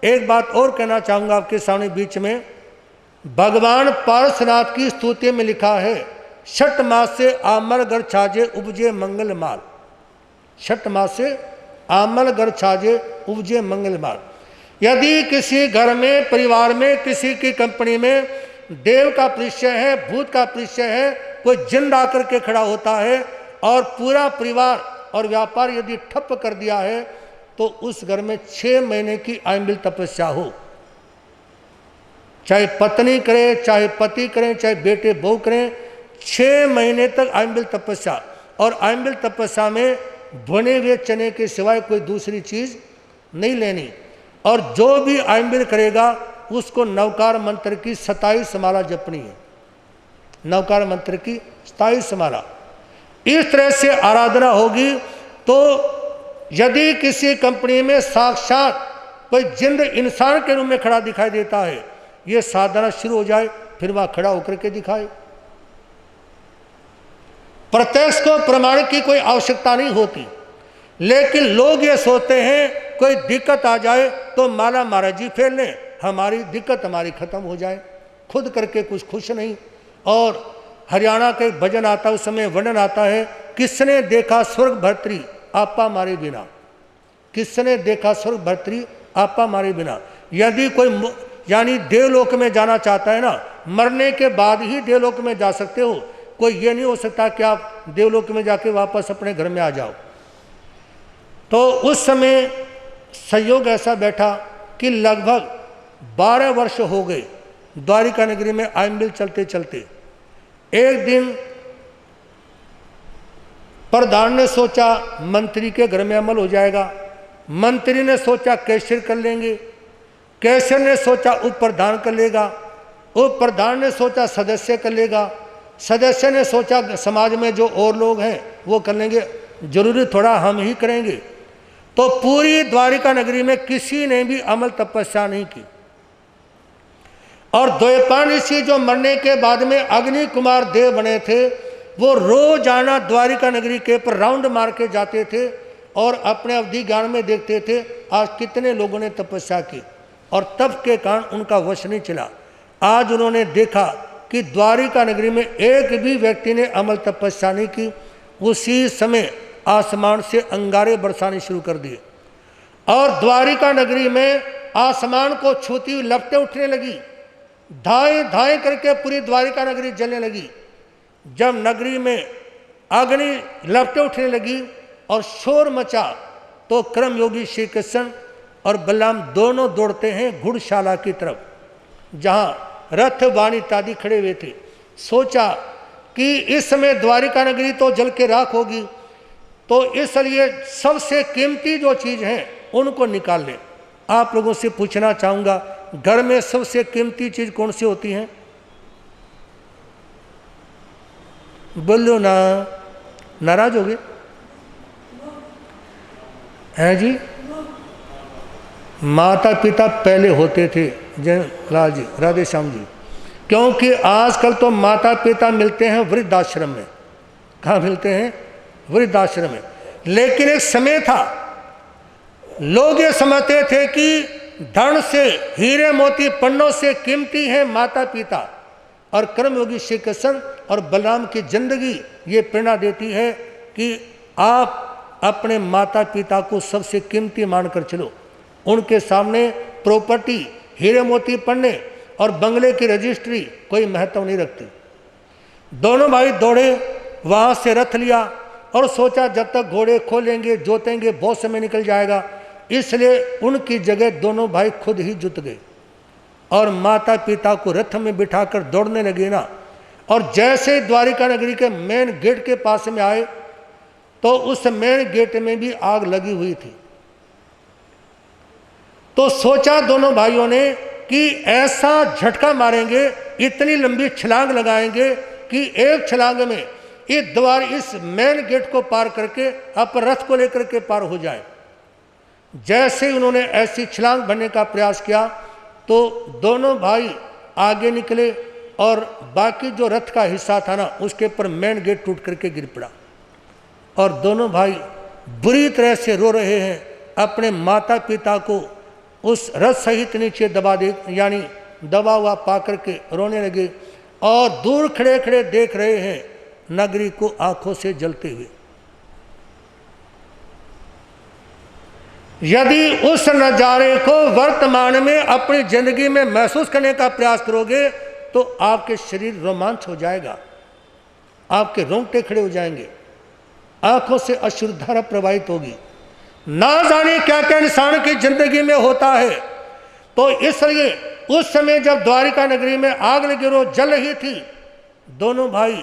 Speaker 1: एक बात और कहना चाहूंगा आपके सामने बीच में, भगवान पार्श्वनाथ की स्तुति में लिखा है, छठ मास से आमल गर छाजे उपजे मंगल माल। छठ मास से आमल गर छाजे उपजे मंगल माल। यदि किसी घर में, परिवार में, किसी की कंपनी में देव का परिचय है, भूत का परिचय है, कोई जिन आकर के खड़ा होता है और पूरा परिवार और व्यापार यदि ठप कर दिया है तो उस घर में 6 महीने की आयंबिल तपस्या हो। चाहे पत्नी करे, चाहे पति करें, चाहे बेटे बहू करें, 6 महीने तक आयंबिल तपस्या। और आयंबिल तपस्या में भुने हुए चने के सिवाय कोई दूसरी चीज नहीं लेनी। और जो भी आयंबिल करेगा उसको नवकार मंत्र की 27 माला जपनी है, नवकार मंत्र की 27 माला। इस तरह से आराधना होगी तो यदि किसी कंपनी में साक्षात कोई जिंद इंसान के रूप में खड़ा दिखाई देता है, ये साधना शुरू हो जाए, फिर वह खड़ा होकर के दिखाए। प्रत्यक्ष को प्रमाण की कोई आवश्यकता नहीं होती, लेकिन लोग ये सोचते हैं कोई दिक्कत आ जाए तो माला महाराज जी फेर लें, हमारी दिक्कत हमारी खत्म हो जाए, खुद करके कुछ खुश नहीं। और हरियाणा का एक भजन आता है, उस समय वर्णन आता है, किसने देखा स्वर्ग भर्तरी आपा मारे बिना, किसने देखा स्वर्ग भर्तरी आपा मारे बिना। यदि कोई यानी देवलोक में जाना चाहता है ना, मरने के बाद ही देवलोक में जा सकते हो, कोई ये नहीं हो सकता कि आप देवलोक में जाके वापस अपने घर में आ जाओ। तो उस समय संयोग ऐसा बैठा कि लगभग 12 वर्ष हो गए द्वारिका नगरी में आयंबिल चलते चलते। एक दिन प्रधान ने सोचा मंत्री के घर में अमल हो जाएगा, मंत्री ने सोचा कैशियर कर लेंगे, कैशियर ने सोचा उप प्रधान कर लेगा, उप प्रधान ने सोचा सदस्य कर लेगा, सदस्य ने सोचा समाज में जो और लोग हैं वो कर लेंगे, जरूरी थोड़ा हम ही करेंगे। तो पूरी द्वारिका नगरी में किसी ने भी अमल तपस्या नहीं की। और द्वैपायन ऋषि जो मरने के बाद में अग्नि कुमार देव बने थे, वो रोजाना द्वारिका नगरी के पर राउंड मार के जाते थे और अपने अवधि ज्ञान में देखते थे आज कितने लोगों ने तपस्या की, और तप के कारण उनका वश नहीं चला। आज उन्होंने देखा कि द्वारिका नगरी में एक भी व्यक्ति ने अमल तपस्या नहीं की। उसी समय आसमान से अंगारे बरसाने शुरू कर दिए और द्वारिका नगरी में आसमान को छूती हुई लपटें उठने लगी, धाएं धाएं करके पूरी द्वारिका नगरी जलने लगी। जब नगरी में अग्नि लपटें उठने लगी और शोर मचा तो क्रम योगी श्री कृष्ण और बलराम दोनों दौड़ते हैं घुड़शाला की तरफ, जहाँ रथ वाणी इत्यादि खड़े हुए थे। सोचा कि इस समय द्वारिका नगरी तो जल के राख होगी, तो इसलिए सबसे कीमती जो चीज़ है उनको निकाल लें। आप लोगों से पूछना चाहूँगा, घर में सबसे कीमती चीज़ कौन सी होती है? बोलो ना, नाराज हो गए हैं जी? माता पिता पहले होते थे जय लाल जी, राधे श्याम जी, क्योंकि आजकल तो माता पिता मिलते हैं वृद्धाश्रम में। कहाँ मिलते हैं? वृद्धाश्रम में। लेकिन एक समय था, लोग ये समझते थे कि धन से, हीरे मोती पन्नों से कीमती है माता पिता। और कर्मयोगी श्री कृष्ण और बलराम की जिंदगी ये प्रेरणा देती है कि आप अपने माता पिता को सबसे कीमती मानकर चलो। उनके सामने प्रॉपर्टी, हीरे मोती पन्ने और बंगले की रजिस्ट्री कोई महत्व नहीं रखती। दोनों भाई दौड़े, वहाँ से रथ लिया और सोचा जब तक घोड़े खोलेंगे, जोतेंगे, बहुत समय निकल जाएगा, इसलिए उनकी जगह दोनों भाई खुद ही जुट गए और माता पिता को रथ में बिठाकर दौड़ने लगे ना। और जैसे द्वारिका नगरी के मेन गेट के पास में आए तो उस मेन गेट में भी आग लगी हुई थी। तो सोचा दोनों भाइयों ने कि ऐसा झटका मारेंगे, इतनी लंबी छलांग लगाएंगे कि एक छलांग में ये द्वार, इस मेन गेट को पार करके अपन रथ को लेकर के पार हो जाए। जैसे उन्होंने ऐसी छलांग भरने का प्रयास किया तो दोनों भाई आगे निकले और बाकी जो रथ का हिस्सा था ना, उसके ऊपर मेन गेट टूट करके गिर पड़ा और दोनों भाई बुरी तरह से रो रहे हैं। अपने माता पिता को उस रथ सहित नीचे दबा दे, यानी दबा हुआ पा करके रोने लगे और दूर खड़े खड़े देख रहे हैं नगरी को आंखों से जलते हुए। यदि उस नज़ारे को वर्तमान में अपनी जिंदगी में महसूस करने का प्रयास करोगे तो आपके शरीर रोमांच हो जाएगा, आपके रोंगटे खड़े हो जाएंगे, आंखों से अश्रुधारा प्रवाहित होगी। ना जाने क्या क्या इंसान की जिंदगी में होता है। तो इसलिए उस समय जब द्वारिका नगरी में आग लगी, रो जल रही थी, दोनों भाई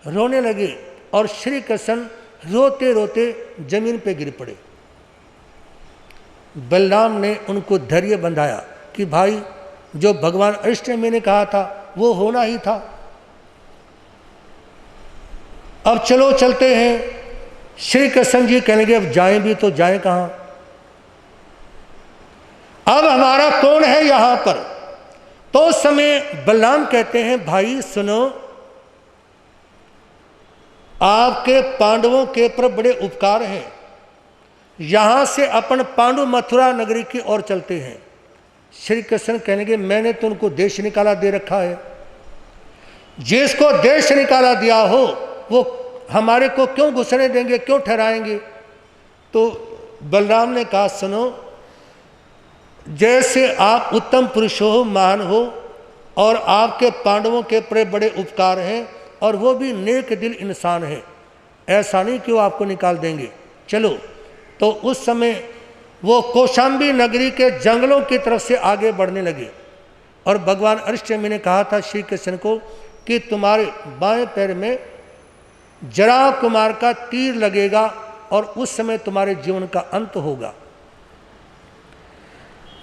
Speaker 1: रोने लगे और श्री कृष्ण रोते रोते जमीन पे गिर पड़े। बलराम ने उनको धैर्य बंधाया कि भाई जो भगवान अष्टमी ने कहा था वो होना ही था, अब चलो चलते हैं। श्री कृष्ण जी कहने लगे अब जाएं भी तो जाएं कहाँ, अब हमारा कौन है यहां पर। तो उस समय बलराम कहते हैं भाई सुनो, आपके पांडवों के ऊपर बड़े उपकार हैं, यहां से अपन पांडु मथुरा नगरी की ओर चलते हैं। श्री कृष्ण कहने लगे मैंने तो उनको देश निकाला दे रखा है, जिसको देश निकाला दिया हो वो हमारे को क्यों घुसने देंगे, क्यों ठहराएंगे। तो बलराम ने कहा सुनो, जैसे आप उत्तम पुरुष हो, महान हो और आपके पांडवों के ऊपर बड़े उपकार हैं और वो भी नेक दिल इंसान है, ऐसा नहीं कि वो आपको निकाल देंगे, चलो। तो उस समय वो कौशाम्बी नगरी के जंगलों की तरफ से आगे बढ़ने लगे और भगवान अष्टमी ने कहा था श्री कृष्ण को कि तुम्हारे बाएं पैर में जरा कुमार का तीर लगेगा और उस समय तुम्हारे जीवन का अंत होगा।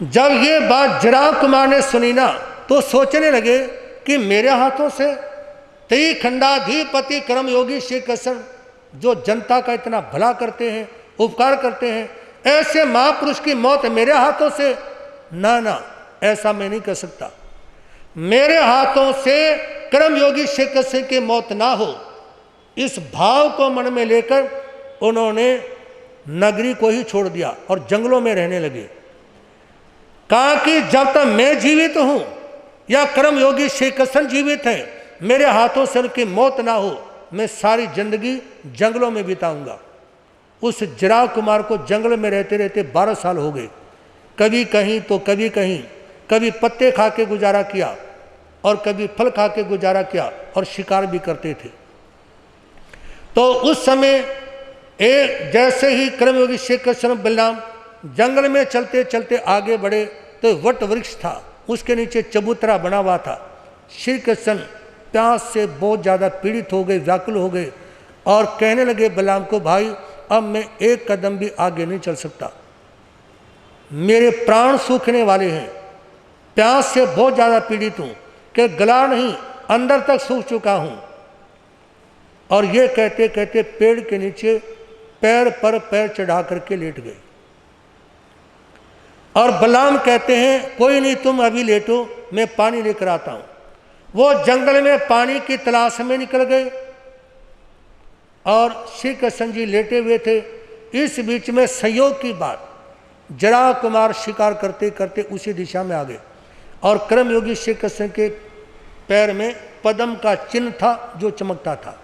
Speaker 1: जब ये बात जरा कुमार ने सुनी ना तो सोचने लगे कि मेरे हाथों से त्रिखंडाधिपति कर्मयोगी श्री कृष्ण जो जनता का इतना भला करते हैं, उपकार करते हैं, ऐसे महापुरुष की मौत मेरे हाथों से, ना ना ऐसा मैं नहीं कर सकता। मेरे हाथों से कर्मयोगी श्री कृष्ण की मौत ना हो, इस भाव को मन में लेकर उन्होंने नगरी को ही छोड़ दिया और जंगलों में रहने लगे। कहा कि जब तक मैं जीवित हूं या कर्मयोगी श्री कृष्ण जीवित है, मेरे हाथों से उनकी मौत ना हो, मैं सारी जिंदगी जंगलों में बिताऊंगा। उस जरा कुमार को जंगल में रहते रहते 12 साल हो गए, कभी कहीं तो कभी कहीं, कभी पत्ते खा के गुजारा किया और कभी फल खा के गुजारा किया और शिकार भी करते थे। तो उस समय जैसे ही कर्मयोगी श्री कृष्ण बलराम जंगल में चलते चलते आगे बढ़े तो वट वृक्ष था, उसके नीचे चबूतरा बना हुआ था। श्री कृष्ण प्यास से बहुत ज़्यादा पीड़ित हो गए, व्याकुल हो गए और कहने लगे बलराम को भाई अब मैं एक कदम भी आगे नहीं चल सकता, मेरे प्राण सूखने वाले हैं, प्यास से बहुत ज़्यादा पीड़ित हूँ कि गला नहीं अंदर तक सूख चुका हूँ। और ये कहते कहते पेड़ के नीचे पैर पर पैर चढ़ा करके लेट गए। और बलराम कहते हैं कोई नहीं, तुम अभी लेटो, मैं पानी लेकर आता हूँ। वो जंगल में पानी की तलाश में निकल गए और श्री कृष्ण जी लेटे हुए थे। इस बीच में संयोग की बात, जरा कुमार शिकार करते करते उसी दिशा में आ गए और कर्मयोगी श्री कृष्ण के पैर में पद्म का चिन्ह था जो चमकता था।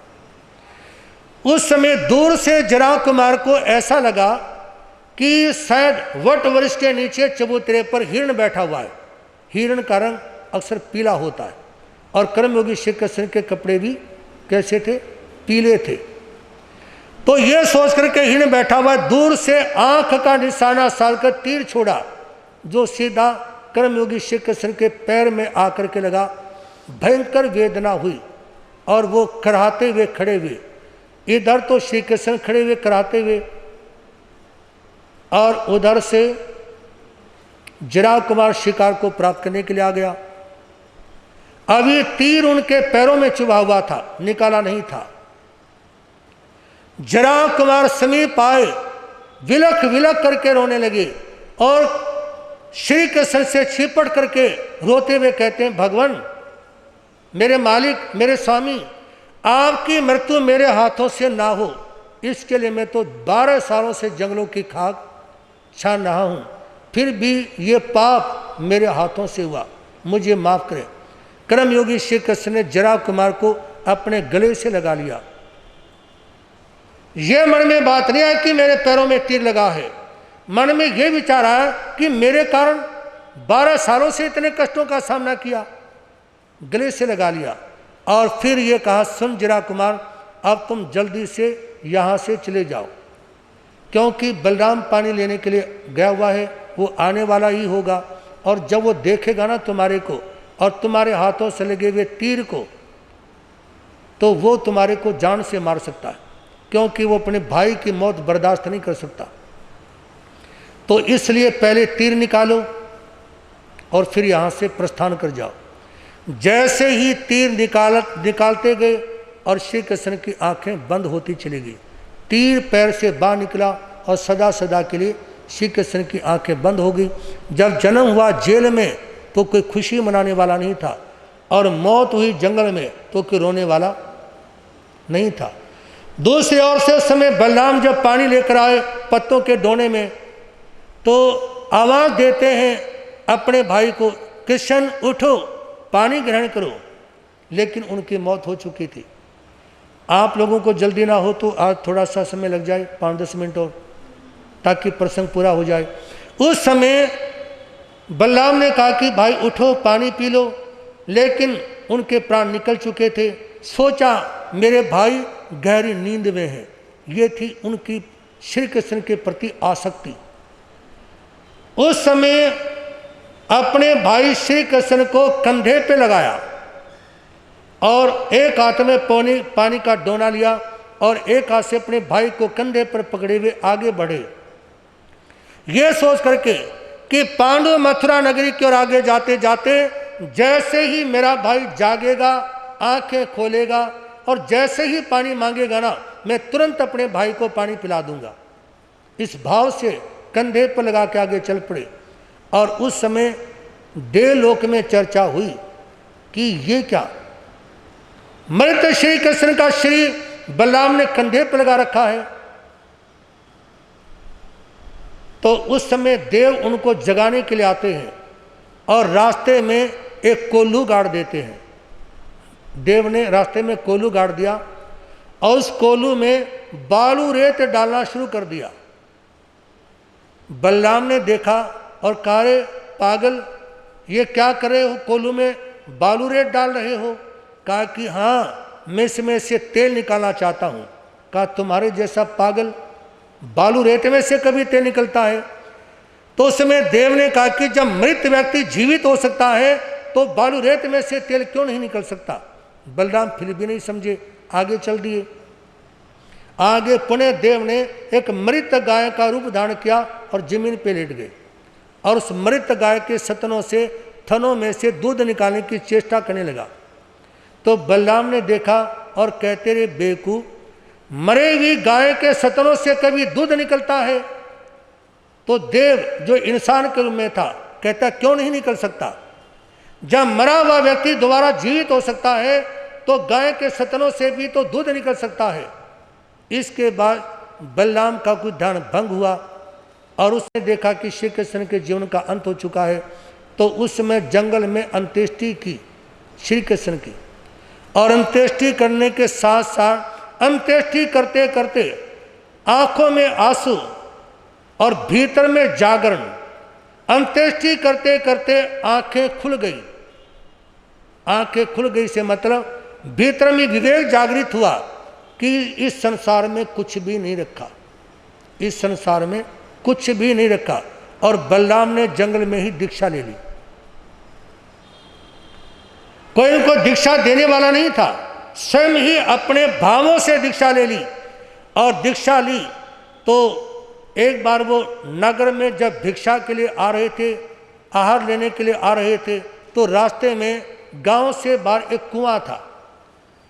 Speaker 1: उस समय दूर से जरा कुमार को ऐसा लगा कि शायद वट वृक्ष के नीचे चबूतरे पर हिरण बैठा हुआ है। हिरण का रंग अक्सर पीला होता है और कर्मयोगी श्री कृष्ण के कपड़े भी कैसे थे? पीले थे। तो ये सोच करके हिरण बैठा हुआ, दूर से आंख का निशाना साधकर तीर छोड़ा जो सीधा कर्मयोगी श्री कृष्ण के पैर में आकर के लगा। भयंकर वेदना हुई और वो कराहते हुए खड़े हुए। इधर तो श्री कृष्ण खड़े हुए कराहते हुए और उधर से जरा कुमार शिकार को प्राप्त करने के लिए आ गया। अभी तीर उनके पैरों में चुभा हुआ था, निकाला नहीं था। जरा कुमार समीप आए, विलख विलख करके रोने लगे और श्री कृष्ण से छिपट करके रोते हुए कहते हैं, भगवान, मेरे मालिक, मेरे स्वामी, आपकी मृत्यु मेरे हाथों से ना हो, इसके लिए मैं तो 12 सालों से जंगलों की खाक छान रहा हूँ, फिर भी ये पाप मेरे हाथों से हुआ, मुझे माफ़ करें। कर्मयोगी श्री कृष्ण ने जरा कुमार को अपने गले से लगा लिया। ये मन में बात नहीं आई कि मेरे पैरों में तीर लगा है, मन में ये विचार आया कि मेरे कारण 12 सालों से इतने कष्टों का सामना किया। गले से लगा लिया और फिर ये कहा, सुन जरा कुमार, अब तुम जल्दी से यहाँ से चले जाओ, क्योंकि बलराम पानी लेने के लिए गया हुआ है, वो आने वाला ही होगा और जब वो देखेगा ना तुम्हारे को और तुम्हारे हाथों से लगे हुए तीर को, तो वो तुम्हारे को जान से मार सकता है, क्योंकि वो अपने भाई की मौत बर्दाश्त नहीं कर सकता। तो इसलिए पहले तीर निकालो और फिर यहाँ से प्रस्थान कर जाओ। जैसे ही तीर निकालते गए और श्री कृष्ण की आंखें बंद होती चली गई। तीर पैर से बाहर निकला और सदा सदा के लिए श्री कृष्ण की आंखें बंद हो गई। जब जन्म हुआ जेल में तो कोई खुशी मनाने वाला नहीं था और मौत हुई जंगल में तो कोई रोने वाला नहीं था। दूसरी ओर से उस समय बलराम जब पानी लेकर आए पत्तों के डोने में, तो आवाज़ देते हैं अपने भाई को, कृष्ण उठो, पानी ग्रहण करो, लेकिन उनकी मौत हो चुकी थी। आप लोगों को जल्दी ना हो तो आज थोड़ा सा समय लग जाए, 5-10 मिनट और, ताकि प्रसंग पूरा हो जाए। उस समय बलराम ने कहा कि भाई उठो, पानी पी लो, लेकिन उनके प्राण निकल चुके थे। सोचा मेरे भाई गहरी नींद में है। ये थी उनकी श्री कृष्ण के प्रति आसक्ति। उस समय अपने भाई श्री कृष्ण को कंधे पे लगाया और एक हाथ में पानी का डोना लिया और एक हाथ से अपने भाई को कंधे पर पकड़े हुए आगे बढ़े, ये सोच करके कि पांडु मथुरा नगरी की ओर आगे जाते जाते जैसे ही मेरा भाई जागेगा, आंखें खोलेगा और जैसे ही पानी मांगेगा ना, मैं तुरंत अपने भाई को पानी पिला दूंगा। इस भाव से कंधे पर लगा के आगे चल पड़े। और उस समय देवलोक में चर्चा हुई कि ये क्या, मृत श्री कृष्ण का शरीर बलराम ने कंधे पर लगा रखा है। तो उस समय देव उनको जगाने के लिए आते हैं और रास्ते में एक कोल्हू गाड़ देते हैं। देव ने रास्ते में कोल्हू गाड़ दिया और उस कोल्हू में बालू रेत डालना शुरू कर दिया। बलराम ने देखा और कहा, रे पागल, ये क्या कर रहे हो, कोल्हू में बालू रेत डाल रहे हो? कहा कि हाँ, मैं इसमें से तेल निकालना चाहता हूँ। कहा तुम्हारे जैसा पागल, बालू रेत में से कभी तेल निकलता है? तो उसमें देव ने कहा कि जब मृत व्यक्ति जीवित हो सकता है तो बालू रेत में से तेल क्यों नहीं निकल सकता? बलराम फिर भी नहीं समझे, आगे चल दिए। आगे पुनः देव ने एक मृत गाय का रूप धारण किया और जमीन पे लेट गए। और उस मृत गाय के सतनों से, थनों में से दूध निकालने की चेष्टा करने लगा। तो बलराम ने देखा और कहते रे बेवकूफ, मरे हुई गाय के सतनों से कभी दूध निकलता है? तो देव जो इंसान के रूप में था कहता क्यों नहीं निकल सकता? जब मरा हुआ व्यक्ति दोबारा जीवित हो सकता है तो गाय के सतनों से भी तो दूध निकल सकता है। इसके बाद बलराम का कुछ ध्यान भंग हुआ और उसने देखा कि श्री कृष्ण के जीवन का अंत हो चुका है। तो उस समय जंगल में अंत्येष्टि की श्री कृष्ण की, और अंत्येष्टि करने के साथ साथ अंत्येष्टि करते करते आंखों में आंसू और भीतर में जागरण, अंत्येष्टि करते करते आंखें खुल गई। आंखें खुल गई से मतलब भीतर में विवेक जागृत हुआ कि इस संसार में कुछ भी नहीं रखा, इस संसार में कुछ भी नहीं रखा। और बलराम ने जंगल में ही दीक्षा ले ली। कोई उनको दीक्षा देने वाला नहीं था, स्वयं ही अपने भावों से दीक्षा ले ली। और दीक्षा ली तो एक बार वो नगर में जब भिक्षा के लिए आ रहे थे, आहार लेने के लिए आ रहे थे, तो रास्ते में गांव से बाहर एक कुआं था।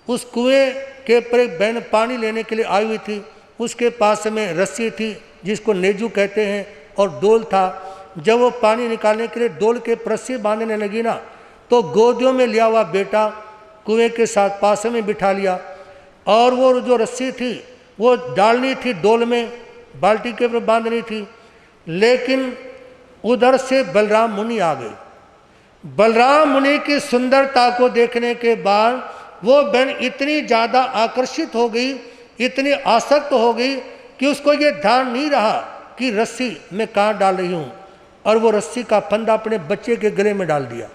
Speaker 1: उस कुएं के पर एक बहन पानी लेने के लिए आई हुई थी। उसके पास में रस्सी थी जिसको नेजू कहते हैं, और डोल था। जब वो पानी निकालने के लिए डोल के रस्सी बांधने लगी ना, तो गोदियों में लिया हुआ बेटा कुएं के साथ पास में बिठा लिया, और वो जो रस्सी थी वो डालनी थी डोल में, बाल्टी के ऊपर बांधनी थी। लेकिन उधर से बलराम मुनि आ गए। बलराम मुनि की सुंदरता को देखने के बाद वो बहन इतनी ज़्यादा आकर्षित हो गई, इतनी आसक्त हो गई कि उसको ये ध्यान नहीं रहा कि रस्सी मैं कहाँ डाल रही हूँ, और वो रस्सी का फंदा अपने बच्चे के गले में डाल दिया।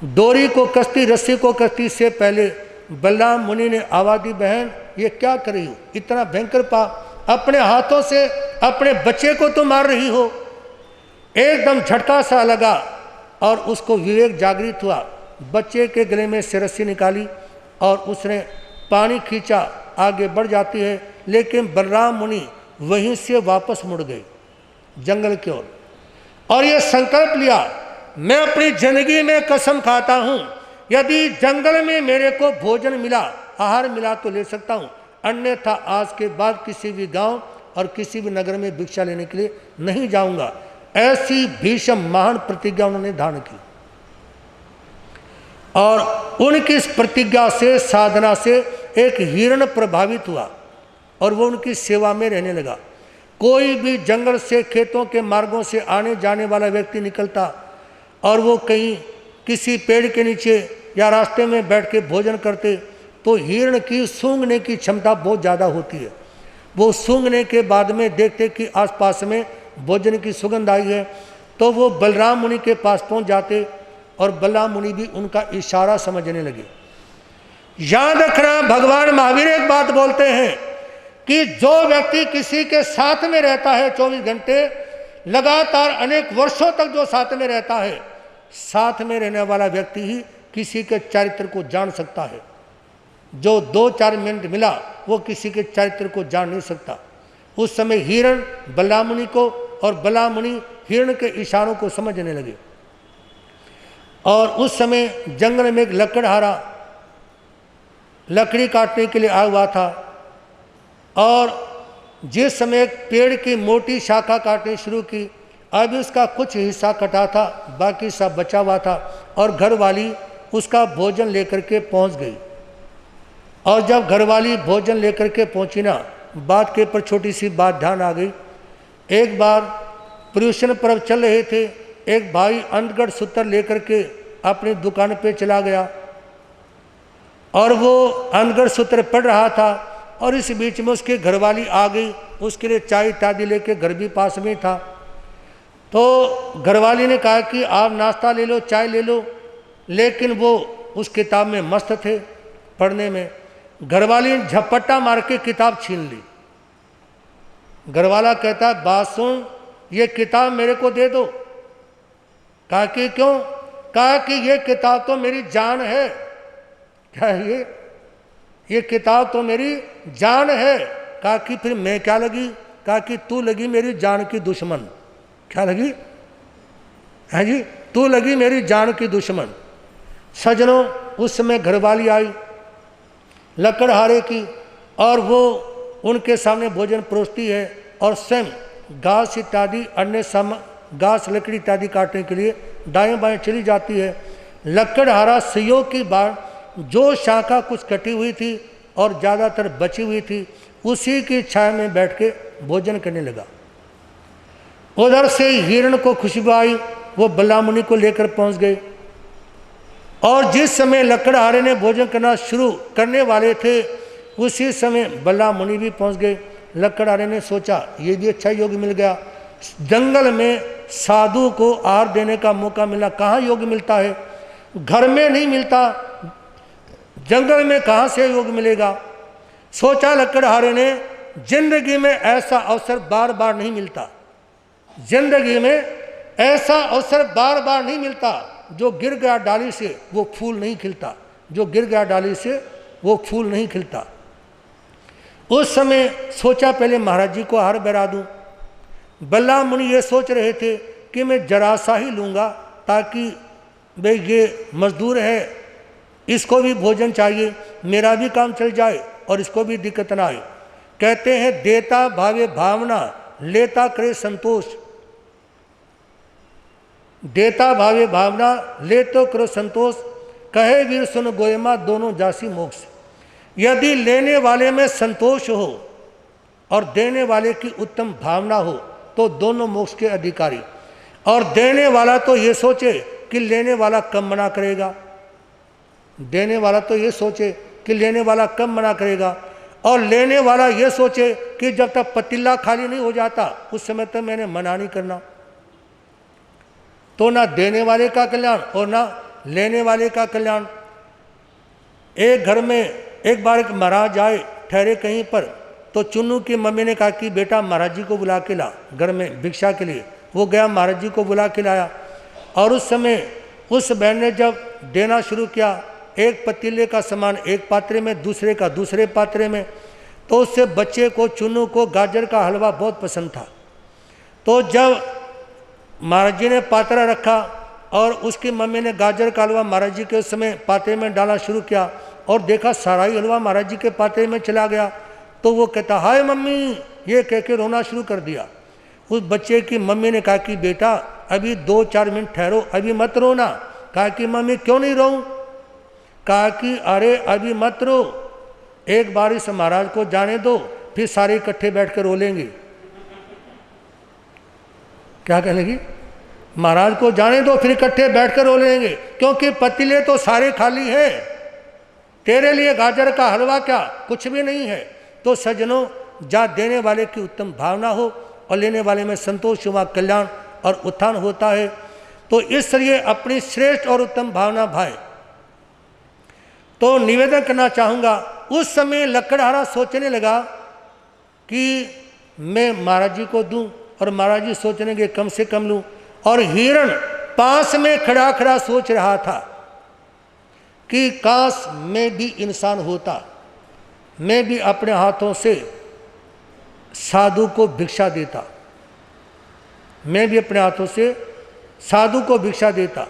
Speaker 1: डोरी को कसती, रस्सी को कसती से पहले बलराम मुनि ने आवाज दी, बहन ये क्या कर रही हो? इतना भयंकर पाप, अपने हाथों से अपने बच्चे को तो मार रही हो। एकदम झटका सा लगा और उसको विवेक जागृत हुआ। बच्चे के गले में से रस्सी निकाली और उसने पानी खींचा, आगे बढ़ जाती है। लेकिन बलराम मुनि वहीं से वापस मुड़ गए जंगल की ओर, और ये संकल्प लिया, मैं अपनी जिंदगी में कसम खाता हूं, यदि जंगल में मेरे को भोजन मिला, आहार मिला तो ले सकता हूं, अन्यथा आज के बाद किसी भी गांव और किसी भी नगर में भिक्षा लेने के लिए नहीं जाऊंगा। ऐसी भीषण महान प्रतिज्ञा उन्होंने धारण की। और उनकी इस प्रतिज्ञा से, साधना से एक हिरण प्रभावित हुआ और वो उनकी सेवा में रहने लगा। कोई भी जंगल से, खेतों के मार्गों से आने जाने वाला व्यक्ति निकलता और वो कहीं किसी पेड़ के नीचे या रास्ते में बैठ के भोजन करते, तो हिरण की सूंघने की क्षमता बहुत ज़्यादा होती है। वो सूंघने के बाद में देखते कि आसपास में भोजन की सुगंध आई है, तो वो बलराम मुनि के पास पहुंच जाते और बलराम मुनि भी उनका इशारा समझने लगे। याद रखना, भगवान महावीर एक बात बोलते हैं कि जो व्यक्ति किसी के साथ में रहता है 24 घंटे लगातार अनेक वर्षों तक जो साथ में रहता है, साथ में रहने वाला व्यक्ति ही किसी के चरित्र को जान सकता है। जो 2-4 मिनट मिला वो किसी के चरित्र को जान नहीं सकता। उस समय हिरण बलराम मुनि को और बलराम मुनि हिरण के इशारों को समझने लगे। और उस समय जंगल में एक लकड़हारा लकड़ी काटने के लिए आया हुआ था, और जिस समय एक पेड़ की मोटी शाखा काटनी शुरू की, अब उसका कुछ हिस्सा कटा था, बाकी सब बचा हुआ था, और घरवाली उसका भोजन लेकर के पहुंच गई। और जब घरवाली भोजन लेकर के पहुंची ना, बात के पर छोटी सी बात ध्यान आ गई। एक बार पर्युषण पर्व चल रहे थे, एक भाई अंधगढ़ सूत्र लेकर के अपनी दुकान पे चला गया और वो अंधगढ़ सूत्र पढ़ रहा था, और इस बीच में उसके घरवाली आ गई, उसके लिए चाय इत्यादि लेके, घर भी पास में था। तो घरवाली ने कहा कि आप नाश्ता ले लो, चाय ले लो, लेकिन वो उस किताब में मस्त थे पढ़ने में। घरवाली ने झपट्टा मार के किताब छीन ली। घरवाला कहता है, बात सुन, ये किताब मेरे को दे दो। कहा कि क्यों? कहा कि ये किताब तो मेरी जान है। क्या है ये किताब तो मेरी जान है। कहा कि फिर मैं क्या लगी? कहा कि तू लगी मेरी जान की दुश्मन। क्या लगी है जी, तू लगी मेरी जान की दुश्मन। सजनों, उस समय घरवाली आई लकड़हारे की, और वो उनके सामने भोजन परोसती है, और स्वयं घास इत्यादि अन्य घास लकड़ी इत्यादि काटने के लिए दाएं बाएं चली जाती है। लकड़हारा संयोग की बार जो शाखा कुछ कटी हुई थी और ज़्यादातर बची हुई थी, उसी की छाया में बैठ के भोजन करने लगा। उधर से हिरण को खुशबू आई, वो बल्ला मुनि को लेकर पहुंच गए, और जिस समय लकड़हारे ने भोजन करना शुरू करने वाले थे, उसी समय बल्ला मुनि भी पहुंच गए। लकड़हारे ने सोचा ये भी अच्छा योग मिल गया, जंगल में साधु को आहार देने का मौका मिला। कहाँ योग मिलता है, घर में नहीं मिलता, जंगल में कहाँ से योग मिलेगा। सोचा लकड़हारे ने, जिंदगी में ऐसा अवसर बार बार नहीं मिलता, जिंदगी में ऐसा अवसर बार बार नहीं मिलता। जो गिर गया डाली से वो फूल नहीं खिलता, जो गिर गया डाली से वो फूल नहीं खिलता। उस समय सोचा पहले महाराज जी को आहार बरा दूं। बल्ला मुनि ये सोच रहे थे कि मैं जरा सा ही लूँगा, ताकि भाई ये मजदूर है, इसको भी भोजन चाहिए, मेरा भी काम चल जाए और इसको भी दिक्कत ना आए। कहते हैं देता भावे भावना, लेता करे संतोष। देता भावे भावना, ले तो करो संतोष। कहे वीर सुन गोयमा, दोनों जासी मोक्ष। यदि लेने वाले में संतोष हो और देने वाले की उत्तम भावना हो, तो दोनों मोक्ष के अधिकारी। और देने वाला तो ये सोचे कि लेने वाला कम मना करेगा, देने वाला तो ये सोचे कि लेने वाला कम मना करेगा, और लेने वाला ये सोचे कि जब तक पतीला खाली नहीं हो जाता उस समय तक मैंने मना नहीं करना। तो ना देने वाले का कल्याण और ना लेने वाले का कल्याण। एक घर में एक बार एक महाराज आए, ठहरे कहीं पर, तो चुन्नू की मम्मी ने कहा कि बेटा महाराज जी को बुला के ला घर में भिक्षा के लिए। वो गया, महाराज जी को बुला के लाया, और उस समय उस बहन ने जब देना शुरू किया, एक पतीले का सामान एक पात्रे में, दूसरे का दूसरे पात्रे में, तो उससे बच्चे को, चुन्नू को गाजर का हलवा बहुत पसंद था। तो जब महाराज जी ने पात्रा रखा और उसकी मम्मी ने गाजर का हलवा महाराज जी के उस समय पात्रे में डालना शुरू किया, और देखा सारा ही हलवा महाराज जी के पात्रे में चला गया। तो वो कहता हाय मम्मी, ये कह के रोना शुरू कर दिया। उस बच्चे की मम्मी ने कहा कि बेटा अभी 2-4 मिनट ठहरो, अभी मत रोना। कहा कि मम्मी क्यों नहीं रोऊं? कहा कि अरे अभी मत रो, एक बार इस महाराज को जाने दो, फिर सारे इकट्ठे बैठ कर रो लेंगे। क्या कहने लगी? महाराज को जाने दो, फिर इकट्ठे बैठ कर रो लेंगे, क्योंकि पतीले तो सारे खाली हैं, तेरे लिए गाजर का हलवा क्या, कुछ भी नहीं है। तो सज्जनों, जा देने वाले की उत्तम भावना हो और लेने वाले में संतोष, हुआ कल्याण और उत्थान होता है। तो इसलिए अपनी श्रेष्ठ और उत्तम भावना भाई। तो निवेदन करना चाहूँगा, उस समय लकड़हारा सोचने लगा कि मैं महाराज जी को दूं, और महाराज जी सोचने के कम से कम लूं। और हिरण पास में खड़ा खड़ा सोच रहा था कि काश मैं भी इंसान होता, मैं भी अपने हाथों से साधु को भिक्षा देता, मैं भी अपने हाथों से साधु को भिक्षा देता।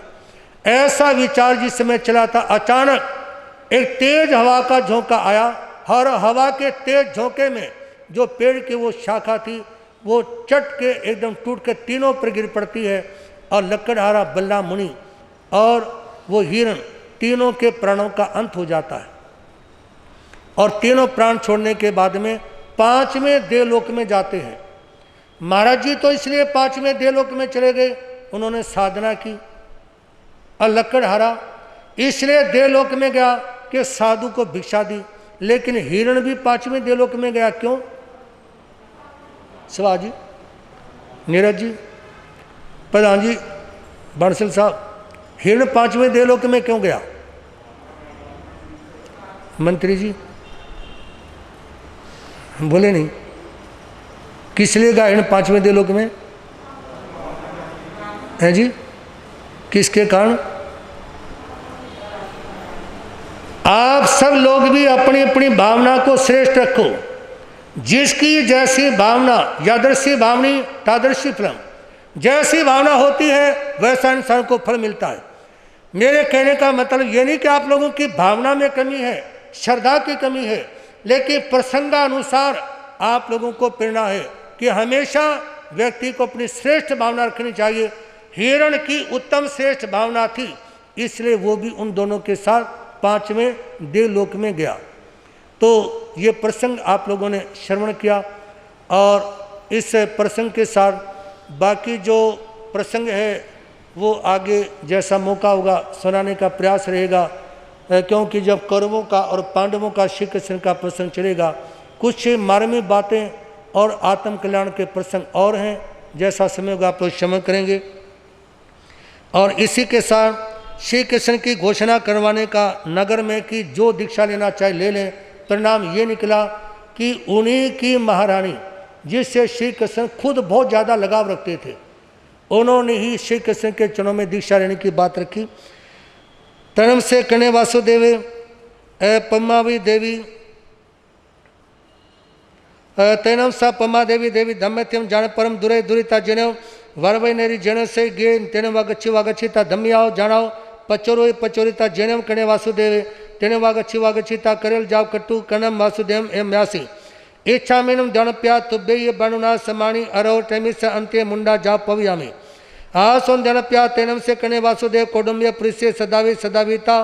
Speaker 1: ऐसा विचार जिस समय चला था, अचानक एक तेज हवा का झोंका आया, और हवा के तेज झोंके में जो पेड़ की वो शाखा थी वो चट के एकदम टूट के तीनों पर गिर पड़ती है, और लकड़हारा, बल्ला मुनि और वो हिरण, तीनों के प्राणों का अंत हो जाता है। और तीनों प्राण छोड़ने के बाद में 5वें देवलोक में जाते हैं। महाराज जी तो इसलिए 5वें देवलोक में चले गए, उन्होंने साधना की, और लकड़हारा इसलिए देवलोक में गया कि साधु को भिक्षा दी। लेकिन हिरण भी 5वें देवलोक में गया, क्यों? शिवाजी, नीरज जी, प्रधान जी, बंसल साहब, हिरण 5वें देवलोक में क्यों गया? मंत्री जी बोले नहीं, किस लिए गया हिरण 5वें देवलोक में? है जी, किसके कारण? आप सब लोग भी अपनी अपनी भावना को श्रेष्ठ रखो। जिसकी जैसी भावना, यादर्शी भावनी तादर्शी फलम। जैसी भावना होती है वैसा इंसान को फल मिलता है। मेरे कहने का मतलब ये नहीं कि आप लोगों की भावना में कमी है, श्रद्धा की कमी है, लेकिन प्रसंगानुसार आप लोगों को प्रेरणा है कि हमेशा व्यक्ति को अपनी श्रेष्ठ भावना रखनी चाहिए। हिरण की उत्तम श्रेष्ठ भावना थी, इसलिए वो भी उन दोनों के साथ 5वें देवलोक में गया। तो ये प्रसंग आप लोगों ने श्रवण किया, और इस प्रसंग के साथ बाकी जो प्रसंग है वो आगे जैसा मौका होगा सुनाने का प्रयास रहेगा, क्योंकि जब कौरवों का और पांडवों का श्री कृष्ण का प्रसंग चलेगा, कुछ मार्मिक बातें और आत्म कल्याण के प्रसंग और हैं, जैसा समय होगा आप लोग क्षमा करेंगे। और इसी के साथ श्री कृष्ण की घोषणा करवाने का नगर में कि जो दीक्षा लेना चाहे ले लें। परिणाम ये निकला कि उन्हीं की महारानी, जिससे श्री कृष्ण खुद बहुत ज़्यादा लगाव रखते थे, उन्होंने ही श्री कृष्ण के चरणों में दीक्षा लेने की बात रखी। तनम से कने वासुदेवे पम्मावी देवी तैनम सा पम्मा देवी देवी धम्यत्यम जान परम दुरे दुरिता जनो वरवै नेरी जन से गे तेने वागच्छी वागच्छिता धम्याओ जानाओ पचोरो पचोरिता जैनम कने वासुदेवे तेने वागच्छी वागच्छिता करेल जाव कट्टू कनम वासुदेव एम म्यासी इच्छा मीनम दणप्या तुब्बे ये बणुना समाणी अरो टेमिस अंत्य मुंडा जाव पवियामी आसोन दणप्या तेनम से कने वासुदेव कोडुम्य प्रिस्य सदावी सदावीता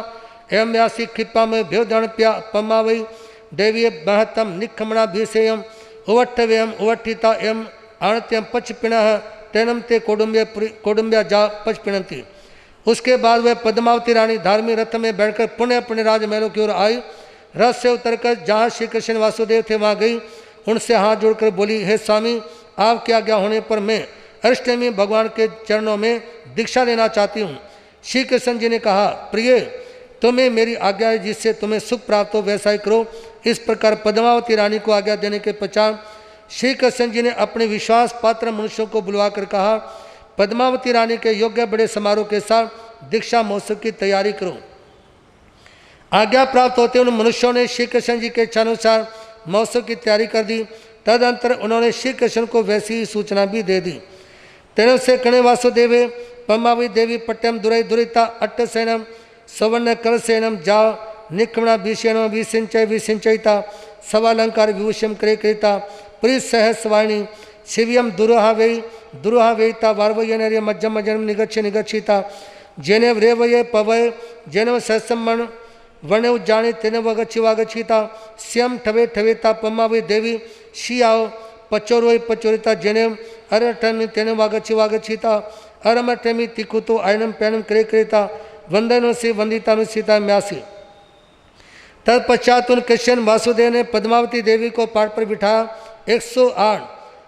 Speaker 1: एम म्यासी खिप्पा में भ्यो दणप्या पम्मावई देवी महतम निखमणा भीसेयम उवट्टव्यम उवट्टिता एम आणत्यम पचपिणः तेनम ते कोडुम्या जा पचपिणंती। उसके बाद वह पद्मावती रानी धार्मिक रथ में बैठकर पुण्य अपने राजमहलों की ओर आई। रथ से उतरकर जहाँ श्री कृष्ण वासुदेव थे वहाँ गई, उनसे हाथ जोड़कर बोली, हे स्वामी, आपकी आज्ञा होने पर मैं अष्टमी भगवान के चरणों में दीक्षा लेना चाहती हूँ। श्री कृष्ण जी ने कहा, प्रिय, तुम्हें मेरी आज्ञा है, जिससे तुम्हें सुख प्राप्त हो वैसा ही करो। इस प्रकार पद्मावती रानी को आज्ञा देने के पश्चात श्री कृष्ण जी ने अपने विश्वास पात्र मनुष्यों को बुलवाकर कहा, पद्मावती रानी के योग्य बड़े समारोह के साथ दीक्षा महोत्सव की तैयारी करो। आज्ञा प्राप्त होते उन मनुष्यों ने श्री कृष्ण जी के इच्छानुसार महोत्सव की तैयारी कर दी। तदंतर उन्होंने श्री कृष्ण को वैसी ही सूचना भी दे दी। तेन से कणे वासुदेवे पम्मावी देवी पट्टम दुरै दुरिता अट्टसेनम सवर्ण कलसेनम जा निक्रमणा भीषण विसिंचय विसिंचयिता सवालंकार विभूषम करे कृता प्रिसहस्वाणी शिव्यम दुरूहा वेयिता वार्वयनर्य मज्जम जन्म निगच्छ निगच्छिता जेने रेवये पवय जन्म सहसमण वर्ण जाने तेने वगच्छि वागच्छिता श्यम ठवे ठवेता पम्मावी देवी शियाओ पचोरोय पचोरिता जेने अरटन तेने वागच्छि वागच्छिता अरमटमी तिकुतो आयनम पैनम करे कृता वंदनों से वंदितानुसिता म्यासी। तत्पश्चात उन कृष्ण वासुदेव ने पद्मावती देवी को पाट पर बिठाया। 108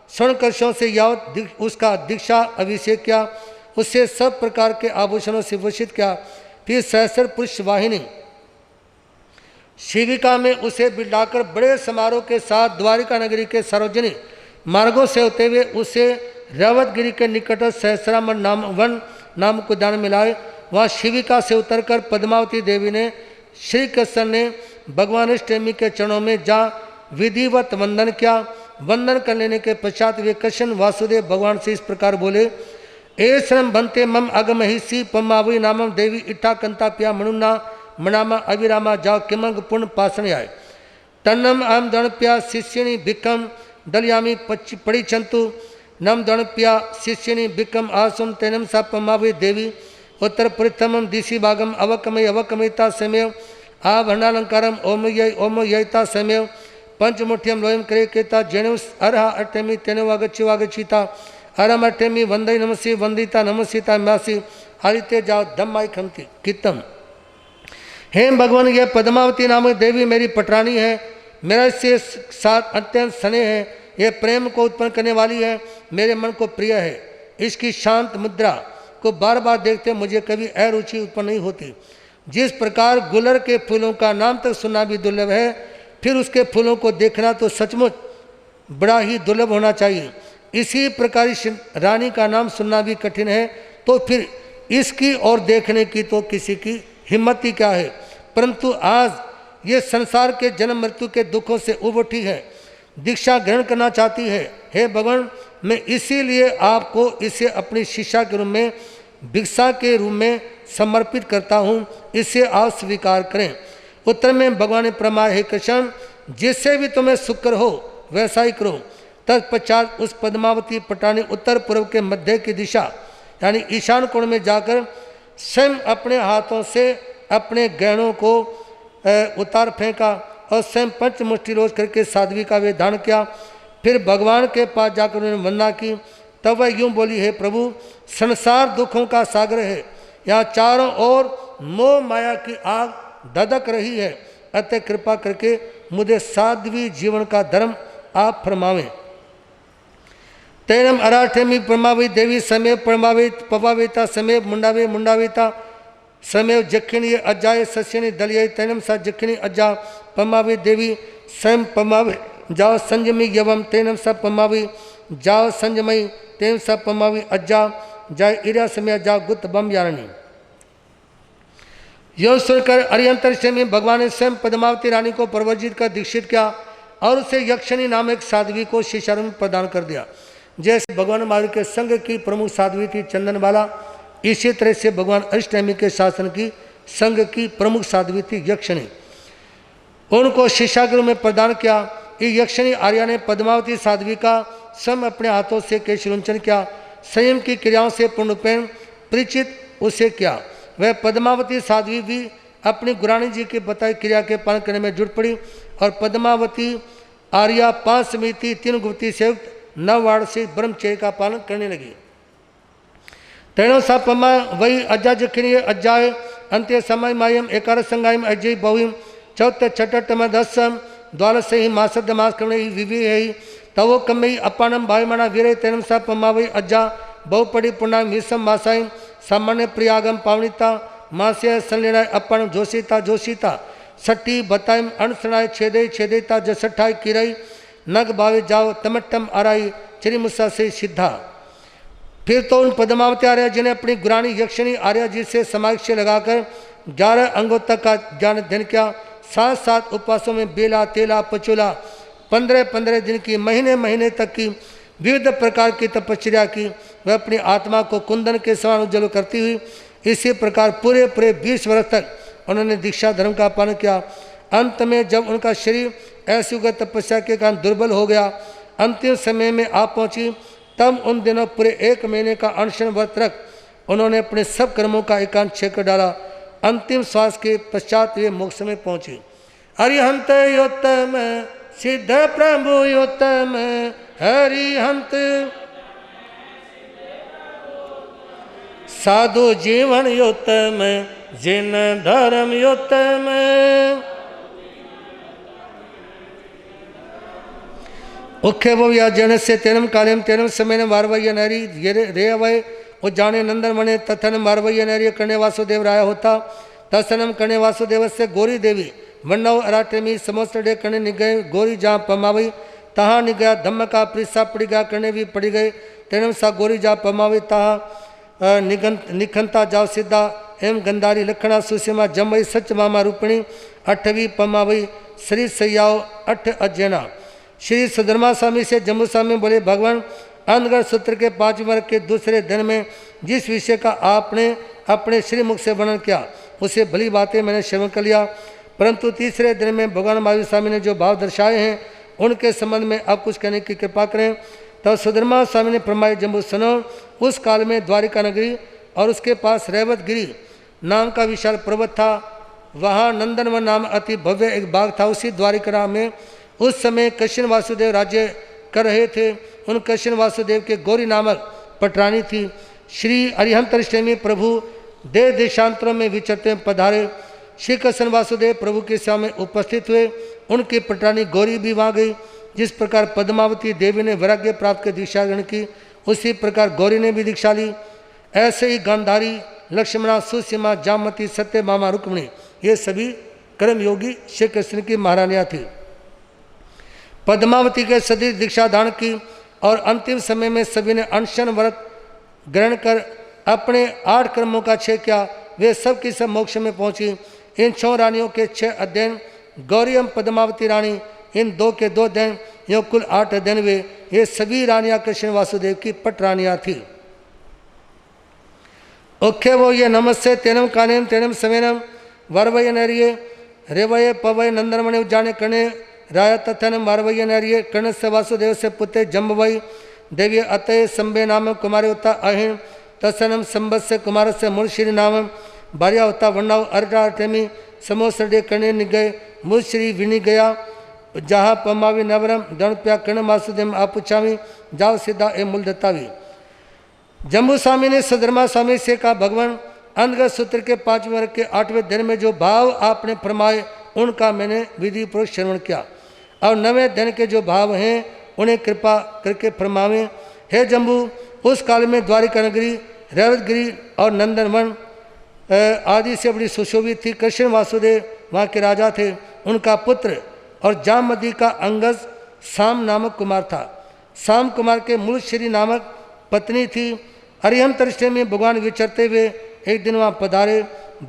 Speaker 1: स्वर्णकलशों से यावत उसका दीक्षा अभिषेक किया, उससे सब प्रकार के आभूषणों से भूषित किया। फिर सहस्र पुरुष वाहिनी शिविका में उसे बिठाकर बड़े समारोह के साथ द्वारिका नगरी के सार्वजनिक मार्गों से होते हुए उसे रावतगिरी के निकट सहस्रामण वन नाम को दान मिलाए। वहाँ शिविका से उतरकर पद्मावती देवी ने श्री कृष्ण ने भगवान अष्टमी के चरणों में जा विधिवत वंदन किया। वंदन कर लेने के पश्चात वे कृष्ण वासुदेव भगवान से इस प्रकार बोले, ए श्रम बनते मम अगमहिषी पम्मावी नामम देवी इट्ठा कंता पिया मनुना मनामा अविरामा जाओ किमंग पुण्य पाषण आय तन्नम अहम दणप्या शिष्यणी भिक्कम दलयामी पड़ी चंतु नम दणप्या शिष्यणी भिक्कम आसुम तेनम सा पम्मावी देवी उत्तर प्रथम दिशि भागम अवकमय अवकमयता समेव आ भंडालंकारम ओम ययता समेव पंचमुठ्यम लोयम करे केता जेणु अर्हा अष्टमी तेने वागच्छी वागच्छिता अरम अष्टमी वंदय नमसी वंदिता नमसिता म्यासी आदित्य जाओ धम्माई खमती कितम। हे भगवान, यह पद्मावती नामक देवी मेरी पटरानी है, मेरा इससे साथ अत्यंत स्नेह है, यह प्रेम को उत्पन्न करने वाली है, मेरे मन को प्रिय है। इसकी शांत मुद्रा को बार बार देखते मुझे कभी अरुचि उत्पन्न नहीं होती। जिस प्रकार गुलर के फूलों का नाम तक सुनना भी दुर्लभ है, फिर उसके फूलों को देखना तो सचमुच बड़ा ही दुर्लभ होना चाहिए। इसी प्रकार इस रानी का नाम सुनना भी कठिन है, तो फिर इसकी और देखने की तो किसी की हिम्मत ही क्या है। परंतु आज ये संसार के जन्म मृत्यु के दुखों से उब उठी है, दीक्षा ग्रहण करना चाहती है। हे भगवान, मैं इसीलिए आपको इसे अपनी शिक्षा के रूप में, भिक्षा के रूप में समर्पित करता हूँ, इसे आप स्वीकार करें। उत्तर में भगवान ने फरमाया, हे कृष्ण, जिससे भी तुम्हें शुक्र हो वैसा ही करो। तत्पश्चात उस पद्मावती पटानी उत्तर पूर्व के मध्य की दिशा यानी ईशान कोण में जाकर स्वयं अपने हाथों से अपने गहनों को उतार फेंका और स्वयं पंचमुष्टि रोज करके साध्वी का वे धारण किया। फिर भगवान के पास जाकर उन्होंने वंदना की। तब वह यूं बोली, हे प्रभु, संसार दुखों का सागर है, यहाँ चारों ओर मोह माया की आग धधक रही है, अतः कृपा करके मुझे साध्वी जीवन का धर्म आप फरमावें। तैनम अराठेमी परमावी देवी समेव परमावित पवाविता समेव मुंडावे मुंडाविता समेव जखिणी अज्जाए सस्यनी दलिये तैनम सा जखिणी अज्जा पमावी देवी स्वयं पमावे जाओ संजमी यवम तैनम सा पमावी जाओ संजमई तैनम सा पमावी अज्जा जाए इरा समय अज्जा गुत बम यारणी। यो सुनकर अरियंतर में भगवान ने स्वयं पद्मावती रानी को प्रवजित कर दीक्षित किया और उसे यक्षिणी नाम एक साध्वी को शिष्यारूप में प्रदान कर दिया। जैसे भगवान महावीर के संघ की प्रमुख साध्वी थी चंदनबाला, इसी तरह से भगवान अष्टमी के शासन की संघ की प्रमुख साध्वी थी यक्षिणी। उनको शिष्या के रूप में प्रदान किया। ये यक्षिणी आर्या ने पद्मावती साध्वी का स्वयं अपने हाथों से केशरुंचन किया, संयम की क्रियाओं से पूर्णपेण परिचित उसे किया। वह पद्मावती साध्वी भी अपनी गुरानी जी की बताई क्रिया के पालन करने में जुट पड़ी और पद्मावती आर्या 5 समिति 3 गुप्ती से युक्त 9 वार्षिक ब्रह्मचर्य का पालन करने लगी। तेणो सा पमा वही अज्जा जखिणी अज्जाए अंत्य समय मायम एकार संगायम अजय बहुम चौथ छठम दसम द्वादश ही मासद मास करणे विवि है तवो कमई अपानम भाईमणा वीरे तेनम सा पमा वही अज्जा बहुपड़ी पूर्णाम विषम मासाई सामान्य प्रियागम पावनिता मास्य संलिणाय अपन जोशिता जोशिता सट्टी बताइम अणसणाय छेदे छेदेता जसठाई किरई नग भावे जाओ तमट्टम आराई चिरिमुसा से सिद्धा। फिर तो उन पद्मावती आर्या जिन्हें अपनी गुरानी यक्षिणी आर्या जी से समाक्ष्य लगाकर 11 अंगों तक का ज्ञान अध्ययन किया। 7 उपवासों में बेला तेला पचोला 15 दिन की महीने तक की विविध प्रकार की तपस्या की। वह अपनी आत्मा को कुंदन के समान उज्जवल करती हुई इसी प्रकार पूरे 20 वर्ष तक उन्होंने दीक्षा धर्म का पालन किया। अंत में जब उनका शरीर ऐसी उग्र तपस्या के कारण दुर्बल हो गया, अंतिम समय में आ पहुंची, तब उन दिनों पूरे 1 महीने का अनशन व्रत रख उन्होंने अपने सब कर्मों का एकांत छेद कर डाला। अंतिम श्वास के पश्चात वे मोक्ष में पहुंची। अरिहंत योत्तम सिद्ध प्रभु योत्तम हरिहंत साधु जीवन योत्तम जिन धर्म योत्तम। उखे वो या जन से तेनम कालेम तेनम समय वारवय नरी रे अवय उजाने नंदन मणे तथन मारवय नरी करणे वासुदेव राय होता तसनम करणे वासुदेव से गोरी देवी वन्नव अराटेमी समोसडे करणे निगय गोरी जहाँ पमावई तहाँ निगया धम्म का प्रिसा पड़ी गया करणे भी पड़ी गए तेनम सा गोरी जहाँ पमावई तहाँ निखंता जाओ सिद्धा एम गंधारी लखना सुषमा जमई सच मामा रूपिणी 8वीं पमावई श्री सयाओ 8 अज्ञना। श्री सुधर्मा स्वामी से जम्मू स्वामी बोले, भगवान अंधगढ़ सूत्र के 5 वर्ग के दूसरे दिन में जिस विषय का आपने अपने श्री मुख से वर्णन किया उसे भली बातें मैंने श्रवण कर लिया, परंतु तीसरे दिन में भगवान महावीर स्वामी ने जो भाव दर्शाए हैं उनके संबंध में आप कुछ कहने की कृपा करें। तब सुधर्मा स्वामी ने फरमाया, जम्बू सुनो, उस काल में द्वारिका नगरी और उसके पास रेवतगिरी नाम का विशाल पर्वत था। वहाँ नंदनवन नाम अति भव्य एक बाग था। उसी द्वारिका में उस समय कृष्ण वासुदेव राज्य कर रहे थे। उन कृष्ण वासुदेव के गौरी नामक पटरानी थी। श्री अरिहंतष्टमी प्रभु देश देशांतरों में विचरते पधारे। श्री कृष्ण वासुदेव प्रभु के सामने उपस्थित हुए। उनकी पटरानी गौरी भी वहाँ गई। जिस प्रकार पद्मावती देवी ने वैराग्य प्राप्त कर दीक्षा ग्रहण की, उसी प्रकार गौरी ने भी दीक्षा ली। ऐसे ही गांधारी, लक्ष्मणा, सुसीमा, जामती, सत्य मामा, रुक्मिणी, ये सभी कर्मयोगी श्री कृष्ण की महारानियाँ थी। पद्मावती के सदी दीक्षा धारण की और अंतिम समय में सभी ने अनशन व्रत ग्रहण कर अपने 8 कर्मों का क्षय किया। वे सब की सब मोक्ष में पहुंची। इन 6 रानियों के 6 अध्ययन, गौरी एवं पद्मावती रानी इन 2 के 2 अध्ययन, यो कुल 8 अध्ययन हुए। ये सभी रानियां कृष्ण वासुदेव की पट रानियां थी। ओखे वो ये नमस्ते तेनम कानेम तेनम समेनम वरवय नरिये रेवय पवय नंदनमणि उज्जाने कणे राय तथनम वारवय नरिये कर्ण से वासुदेव से पुत्र जम्बवई देवी अतय संबे नाम कुमारी होता अहिण तत्सनम संबत से कुमार से मूल श्री नाम भार्या होता वर्णाव अर्टाटमी समोसडे कणे निगय मूल श्री विनि गया जहाँ पमावी नवरम दणप्या कर्ण वासुदेव आपुछावी जाओ सीधा ए मूल दत्तावी। जम्बू स्वामी ने सदरमा स्वामी से कहा, भगवान अंधगत सूत्र के 5वें वर्ग के 8वें दिन में जो भाव आपने फरमाए उनका मैंने विधि पूर्वक श्रवण किया और 9वें दिन के जो भाव हैं उन्हें कृपा करके फरमावें। हे जम्बू, उस काल में द्वारिका नगरी रैवतगिरी और नंदनवन आदि से बड़ी सुशोभित थी। कृष्ण वासुदेव वहाँ के राजा थे। उनका पुत्र और जामवती का अंगज साम नामक कुमार था। साम कुमार के मूल श्री नामक पत्नी थी। अरिहंत रिश्ते में भगवान विचरते हुए एक दिन वहाँ पधारे।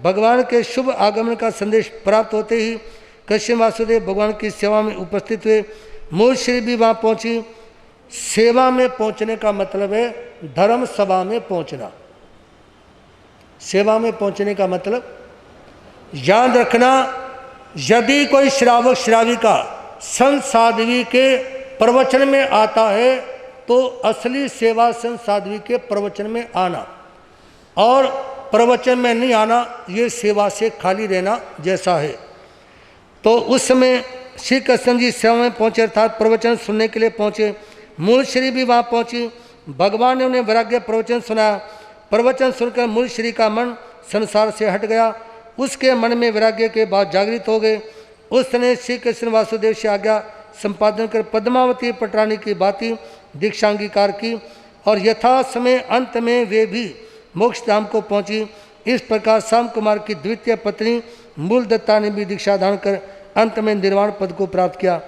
Speaker 1: भगवान के शुभ आगमन का संदेश प्राप्त होते ही कृष्ण वासुदेव भगवान की सेवा में उपस्थित हुए। मूल श्री भी वहाँ पहुँची। सेवा में पहुँचने का मतलब है धर्म सभा में पहुँचना। सेवा में पहुँचने का मतलब याद रखना, यदि कोई श्रावक श्राविका संत साध्वी के प्रवचन में आता है तो असली सेवा संत साध्वी के प्रवचन में आना, और प्रवचन में नहीं आना ये सेवा से खाली रहना जैसा है। तो उस समय श्री कृष्ण जी सेवा में पहुँचे अर्थात प्रवचन सुनने के लिए पहुँचे। मूल श्री भी वहाँ पहुँची। भगवान ने उन्हें वैराग्य प्रवचन सुनाया। प्रवचन सुनकर मूल श्री का मन संसार से हट गया। उसके मन में वैराग्य के बाद जागृत हो गए। उसने श्री कृष्ण वासुदेव से आज्ञा संपादन कर पद्मावती पटरानी की बाती दीक्षा अंगीकार की और यथा समय अंत में वे भी मोक्ष धाम को पहुंची। इस प्रकार श्याम कुमार की द्वितीय पत्नी मूल दत्ता ने भी दीक्षा धारण कर अंत में निर्वाण पद को प्राप्त किया।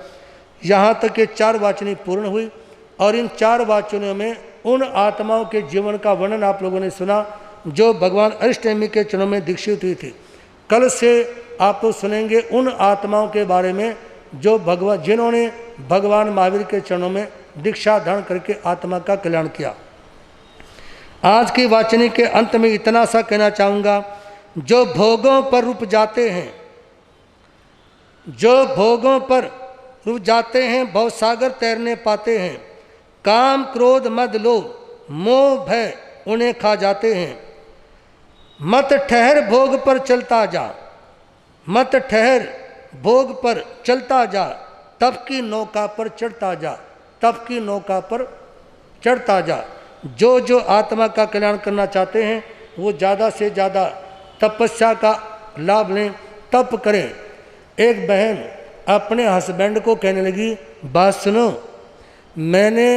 Speaker 1: यहाँ तक के 4 वाचनी पूर्ण हुई और इन 4 वाचनों में उन आत्माओं के जीवन का वर्णन आप लोगों ने सुना जो भगवान अष्टमी के चरणों में दीक्षित हुई थी। कल से आप लोग सुनेंगे उन आत्माओं के बारे में जो जिन्होंने भगवान महावीर के चरणों में दीक्षा धारण करके आत्मा का कल्याण किया। आज की वाचनी के अंत में इतना सा कहना चाहूँगा, जो भोगों पर रुक जाते हैं, जो भोगों पर रुक जाते हैं भवसागर तैरने पाते हैं। काम क्रोध मद लोभ मोह भय उन्हें खा जाते हैं। मत ठहर भोग पर चलता जा, मत ठहर भोग पर चलता जा, तप की नौका पर चढ़ता जा, तप की नौका पर चढ़ता जा। जो जो आत्मा का कल्याण करना चाहते हैं वो ज़्यादा से ज़्यादा तपस्या का लाभ लें, तप करें। एक बहन अपने हस्बैंड को कहने लगी, बात सुनो, मैंने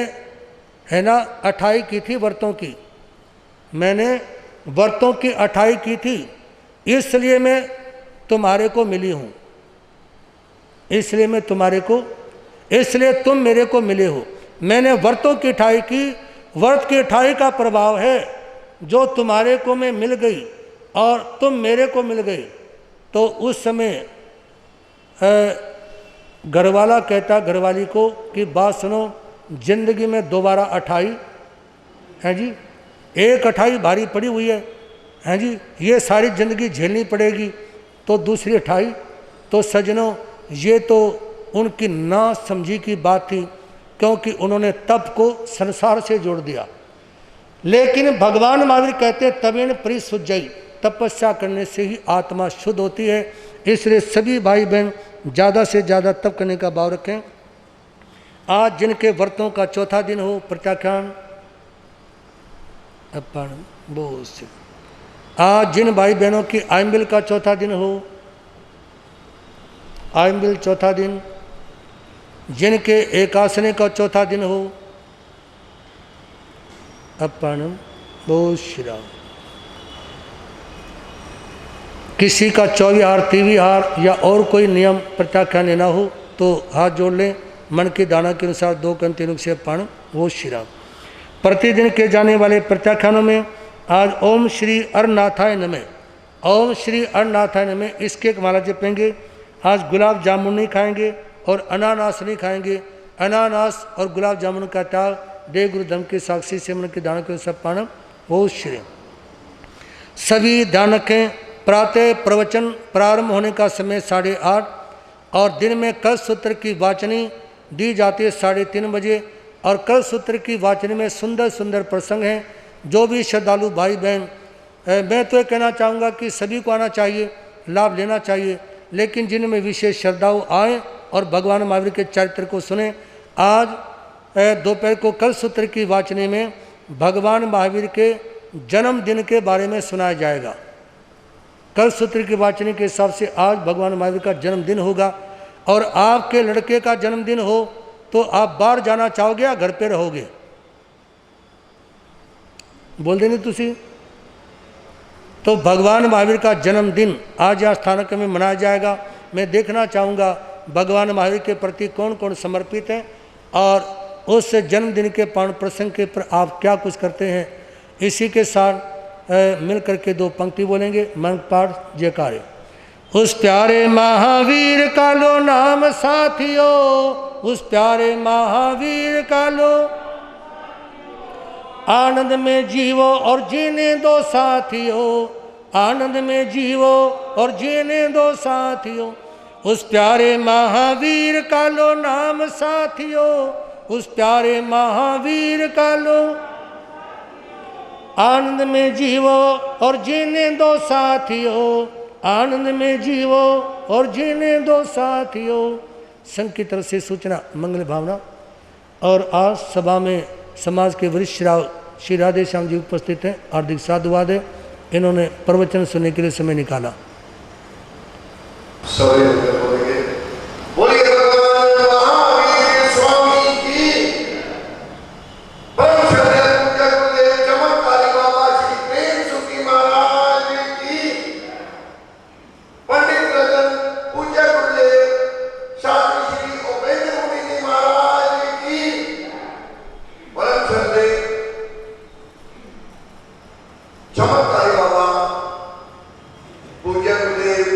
Speaker 1: है ना 28 की थी व्रतों की, मैंने व्रतों की 28 की थी, इसलिए मैं तुम्हारे को मिली हूँ, इसलिए मैं तुम्हारे को, इसलिए तुम मेरे को मिले हो। मैंने व्रतों की 28 की, व्रत की 28 का प्रभाव है जो तुम्हारे को मैं मिल गई और तुम मेरे को मिल गए। तो उस समय घरवाला कहता घरवाली को कि बात सुनो, जिंदगी में दोबारा 28 है जी, एक 28 भारी पड़ी हुई है जी, ये सारी जिंदगी झेलनी पड़ेगी, तो दूसरी 28। तो सजनों, ये तो उनकी ना समझी की बात थी, क्योंकि उन्होंने तप को संसार से जोड़ दिया। लेकिन भगवान महावीर कहते तवेण परिशुद्धि, तपस्या करने से ही आत्मा शुद्ध होती है। इसलिए सभी भाई बहन ज़्यादा से ज़्यादा तप करने का भाव रखें। आज जिनके व्रतों का चौथा दिन हो प्रत्याख्यान अपन बोस, आज जिन भाई बहनों की आइम्बिल का चौथा दिन हो, आइम्बिल चौथा दिन, जिनके एकासने का चौथा दिन हो, अपन बोस श्री राम। किसी का 24 हार 23 हार या और कोई नियम प्रत्याख्यान लेना हो तो हाथ जोड़ लें। मन की दाना के अनुसार 2 कन 3 से पाण वो श्री राम। प्रतिदिन किए जाने वाले प्रत्याख्यानों में आज ओम श्री अरनाथाय नमः, ओम श्री अरनाथाय नमः, इसके एक माला जपेंगे। आज गुलाब जामुन नहीं खाएंगे और अनानास नहीं खाएंगे। अनानास और गुलाब जामुन का त्याग, देव गुरु धर्म की साक्षी सिमरन के दान के सब पानम वो श्री। सभी ध्यान रखें, प्रातः प्रवचन प्रारंभ होने का समय 8:30 और दिन में कल सूत्र की वाचनी दी जाती है 3:30 बजे। और कल सूत्र की वाचनी में सुंदर सुंदर प्रसंग हैं। जो भी श्रद्धालु भाई बहन, मैं तो ये कहना चाहूँगा कि सभी को आना चाहिए, लाभ लेना चाहिए, लेकिन जिनमें विशेष श्रद्धालु आएँ और भगवान महावीर के चरित्र को सुने। आज दोपहर को कल सूत्र की वाचनी में भगवान महावीर के जन्मदिन के बारे में सुनाया जाएगा। कल सूत्र की वाचनी के हिसाब से आज भगवान महावीर का जन्मदिन होगा। और आपके लड़के का जन्मदिन हो तो आप बाहर जाना चाहोगे या घर पे रहोगे? बोल देंगे तुसी। तो भगवान महावीर का जन्मदिन आज यहाँ स्थानक में मनाया जाएगा। मैं देखना चाहूँगा भगवान महावीर के प्रति कौन कौन समर्पित है और उस जन्मदिन के पावन प्रसंग के पर आप क्या कुछ करते हैं। इसी के साथ मिल करके 2 पंक्ति बोलेंगे, मंत्र पाठ जयकारे। उस प्यारे महावीर का लो नाम साथियों, उस प्यारे महावीर का लो आनंद में जीवो और जीने दो साथियों, आनंद में जीवो और जीने दो साथियों। उस प्यारे महावीर का लो नाम साथियों, उस प्यारे महावीर का लो आनंद में जीवो और जीने दो साथियों, आनंद में जीवो और जीने दो साथियों। संघ की तरफ से सूचना मंगल भावना। और आज सभा में समाज के वरिष्ठ श्री राधे श्याम जी उपस्थित हैं। हार्दिक साधुवाद है, इन्होंने प्रवचन सुनने के लिए समय निकाला।
Speaker 3: बोलिए भगवान महावीर स्वामी की, परम श्रद्धेय पूज्य गुरुदेव चमत्कारी बाबा श्री प्रेम सुखी महाराज की, पंडित रतन पूज्य गुरुदेव शास्त्री श्री उपेंद्र मुनि जी महाराज की, परम श्रद्धेय चमत्कारी बाबा पूज्य गुरुदेव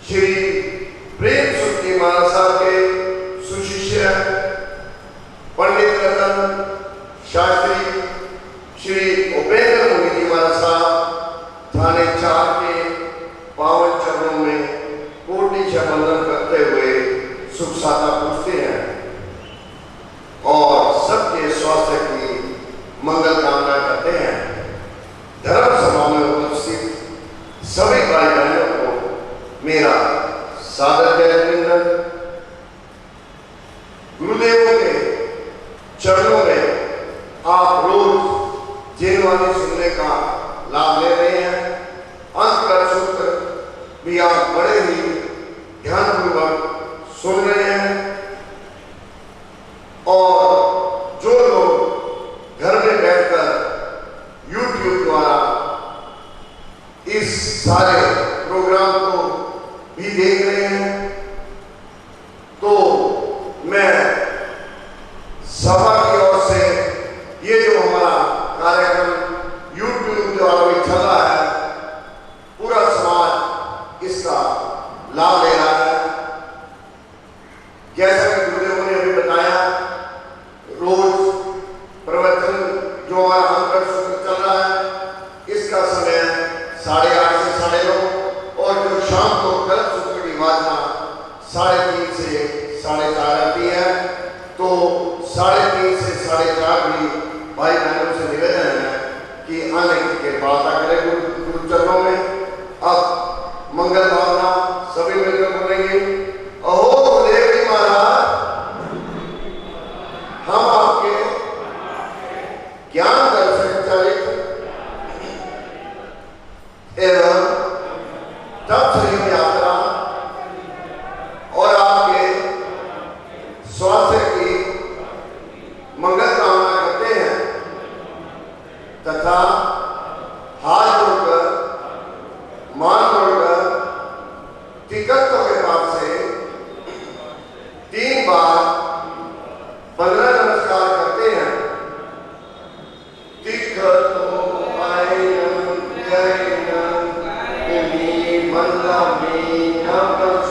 Speaker 3: श्री प्रेम सुखी महाराज साहब के सुशिष्य पंडित रतन शास्त्री श्री उपेंद्र मुनि जी महाराज साहब थाने 4 के पावन चरणों में कोटि वंदन करते हुए सुख साधा पूछते हैं और सबके स्वास्थ्य की मंगल कामना करते हैं। धर्म सभा में उपस्थित सभी भाई बहनों को मेरा सादर जय अभिनंदन। गुरुदेवों के चरणों में आप रोज जीवनवाणी सुनने का लाभ ले रहे हैं। अंत का सूत्र भी आप बड़े ही ध्यानपूर्वक सुन रहे हैं। और जो लोग घर में बैठकर YouTube द्वारा इस सारे प्रोग्राम को भी देख रहे हैं, तो मैं सभा की ओर से ये जो हमारा कार्यक्रम YouTube द्वारा भी चल रहा है, पूरा समाज इसका लाभ ले रहा है। जैसा कि गुरुदेवों ने अभी बताया, रोज प्रवचन जो हमारा अंतर सूत्र चल रहा है, इसका समय 8:30 से 9:30 और जो शाम को गलत सूत्र की वाचना 3:30 से 4:30 आती है। तो 3:30 से 4:30 भी भाई बहनों से निवेदन है कि आने की कृपा करें गुरु चरणों में। अब मंगल भावना सभी मिलकर बोलेंगे। अहो गुरुदेव जी महाराज, हम आपके ज्ञान दर्शन चरित एवं तत्संयोग यात्रा और आपके स्वास्थ्य की मंगल कामना करते हैं तथा हाथ जोड़कर मान जोड़कर टिकटों के पास से 3 बार 15 नमस्कार करते हैं।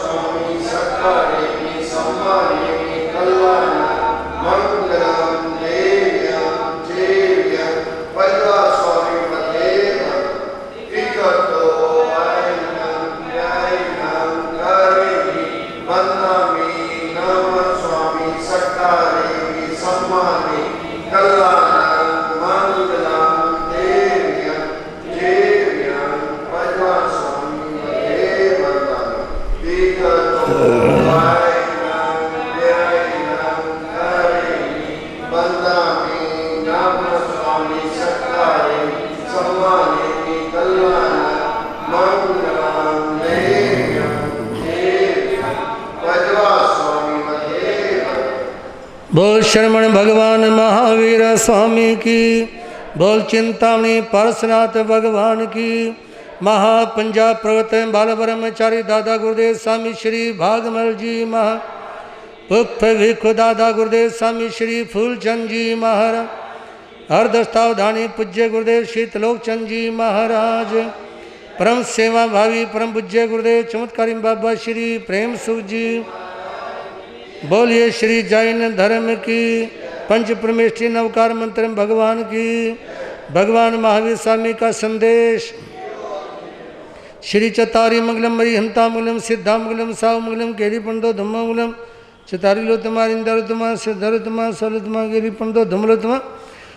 Speaker 3: स्वामी
Speaker 1: बोल श्रमण भगवान महावीर स्वामी की। बोल चिंतामणि पार्श्वनाथ भगवान की। महापंजाब प्रवर्तन बाल ब्रह्मचारी दादा गुरुदेव स्वामी श्री भागमल जी महा पुष्प भिक्खु दादा गुरुदेव स्वामी श्री फूलचंद जी महाराज। अर्धस्थावधानी पूज्य गुरुदेव श्री त्रिलोकचंद जी महाराज। परम सेवा भावी परम पूज्य गुरुदेव चमत्कारी बाबा श्री प्रेम सुख जी। बोलिए श्री जैन धर्म की। पंच परमेष्ठी नवकार मंत्र भगवान की। भगवान महावीर स्वामी का संदेश। श्री चतारी मंगलम मरिहंता मंगलम सिद्धा मंगलम साव मंगलम केरी पंडो धम्मा मंगलम चतारी लोतमा इंदरुतमा सिद्धरुतमा सरुतमा केरी पंडो धमरुतमा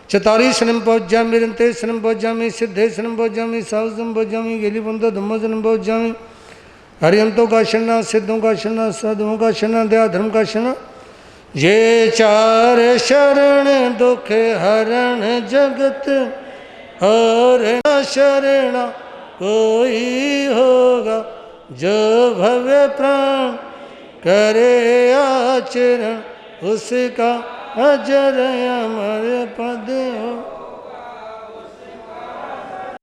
Speaker 1: चतारी शनम पहुँचामी रंते शनम पहुँचामी सिद्धे शनम पहुँचामी साव शनम पहुँचामी केरी पंडो धम्मा शनम पहुँचामी। हरियंतों का शरणा सिद्धों का शरणा साधुओं का शरणा दया धर्म का शरणा। ये चार शरण दुख हरण जगत और न शरणा कोई होगा। जो भव्य प्राण करे आचरण उसका अजर अमर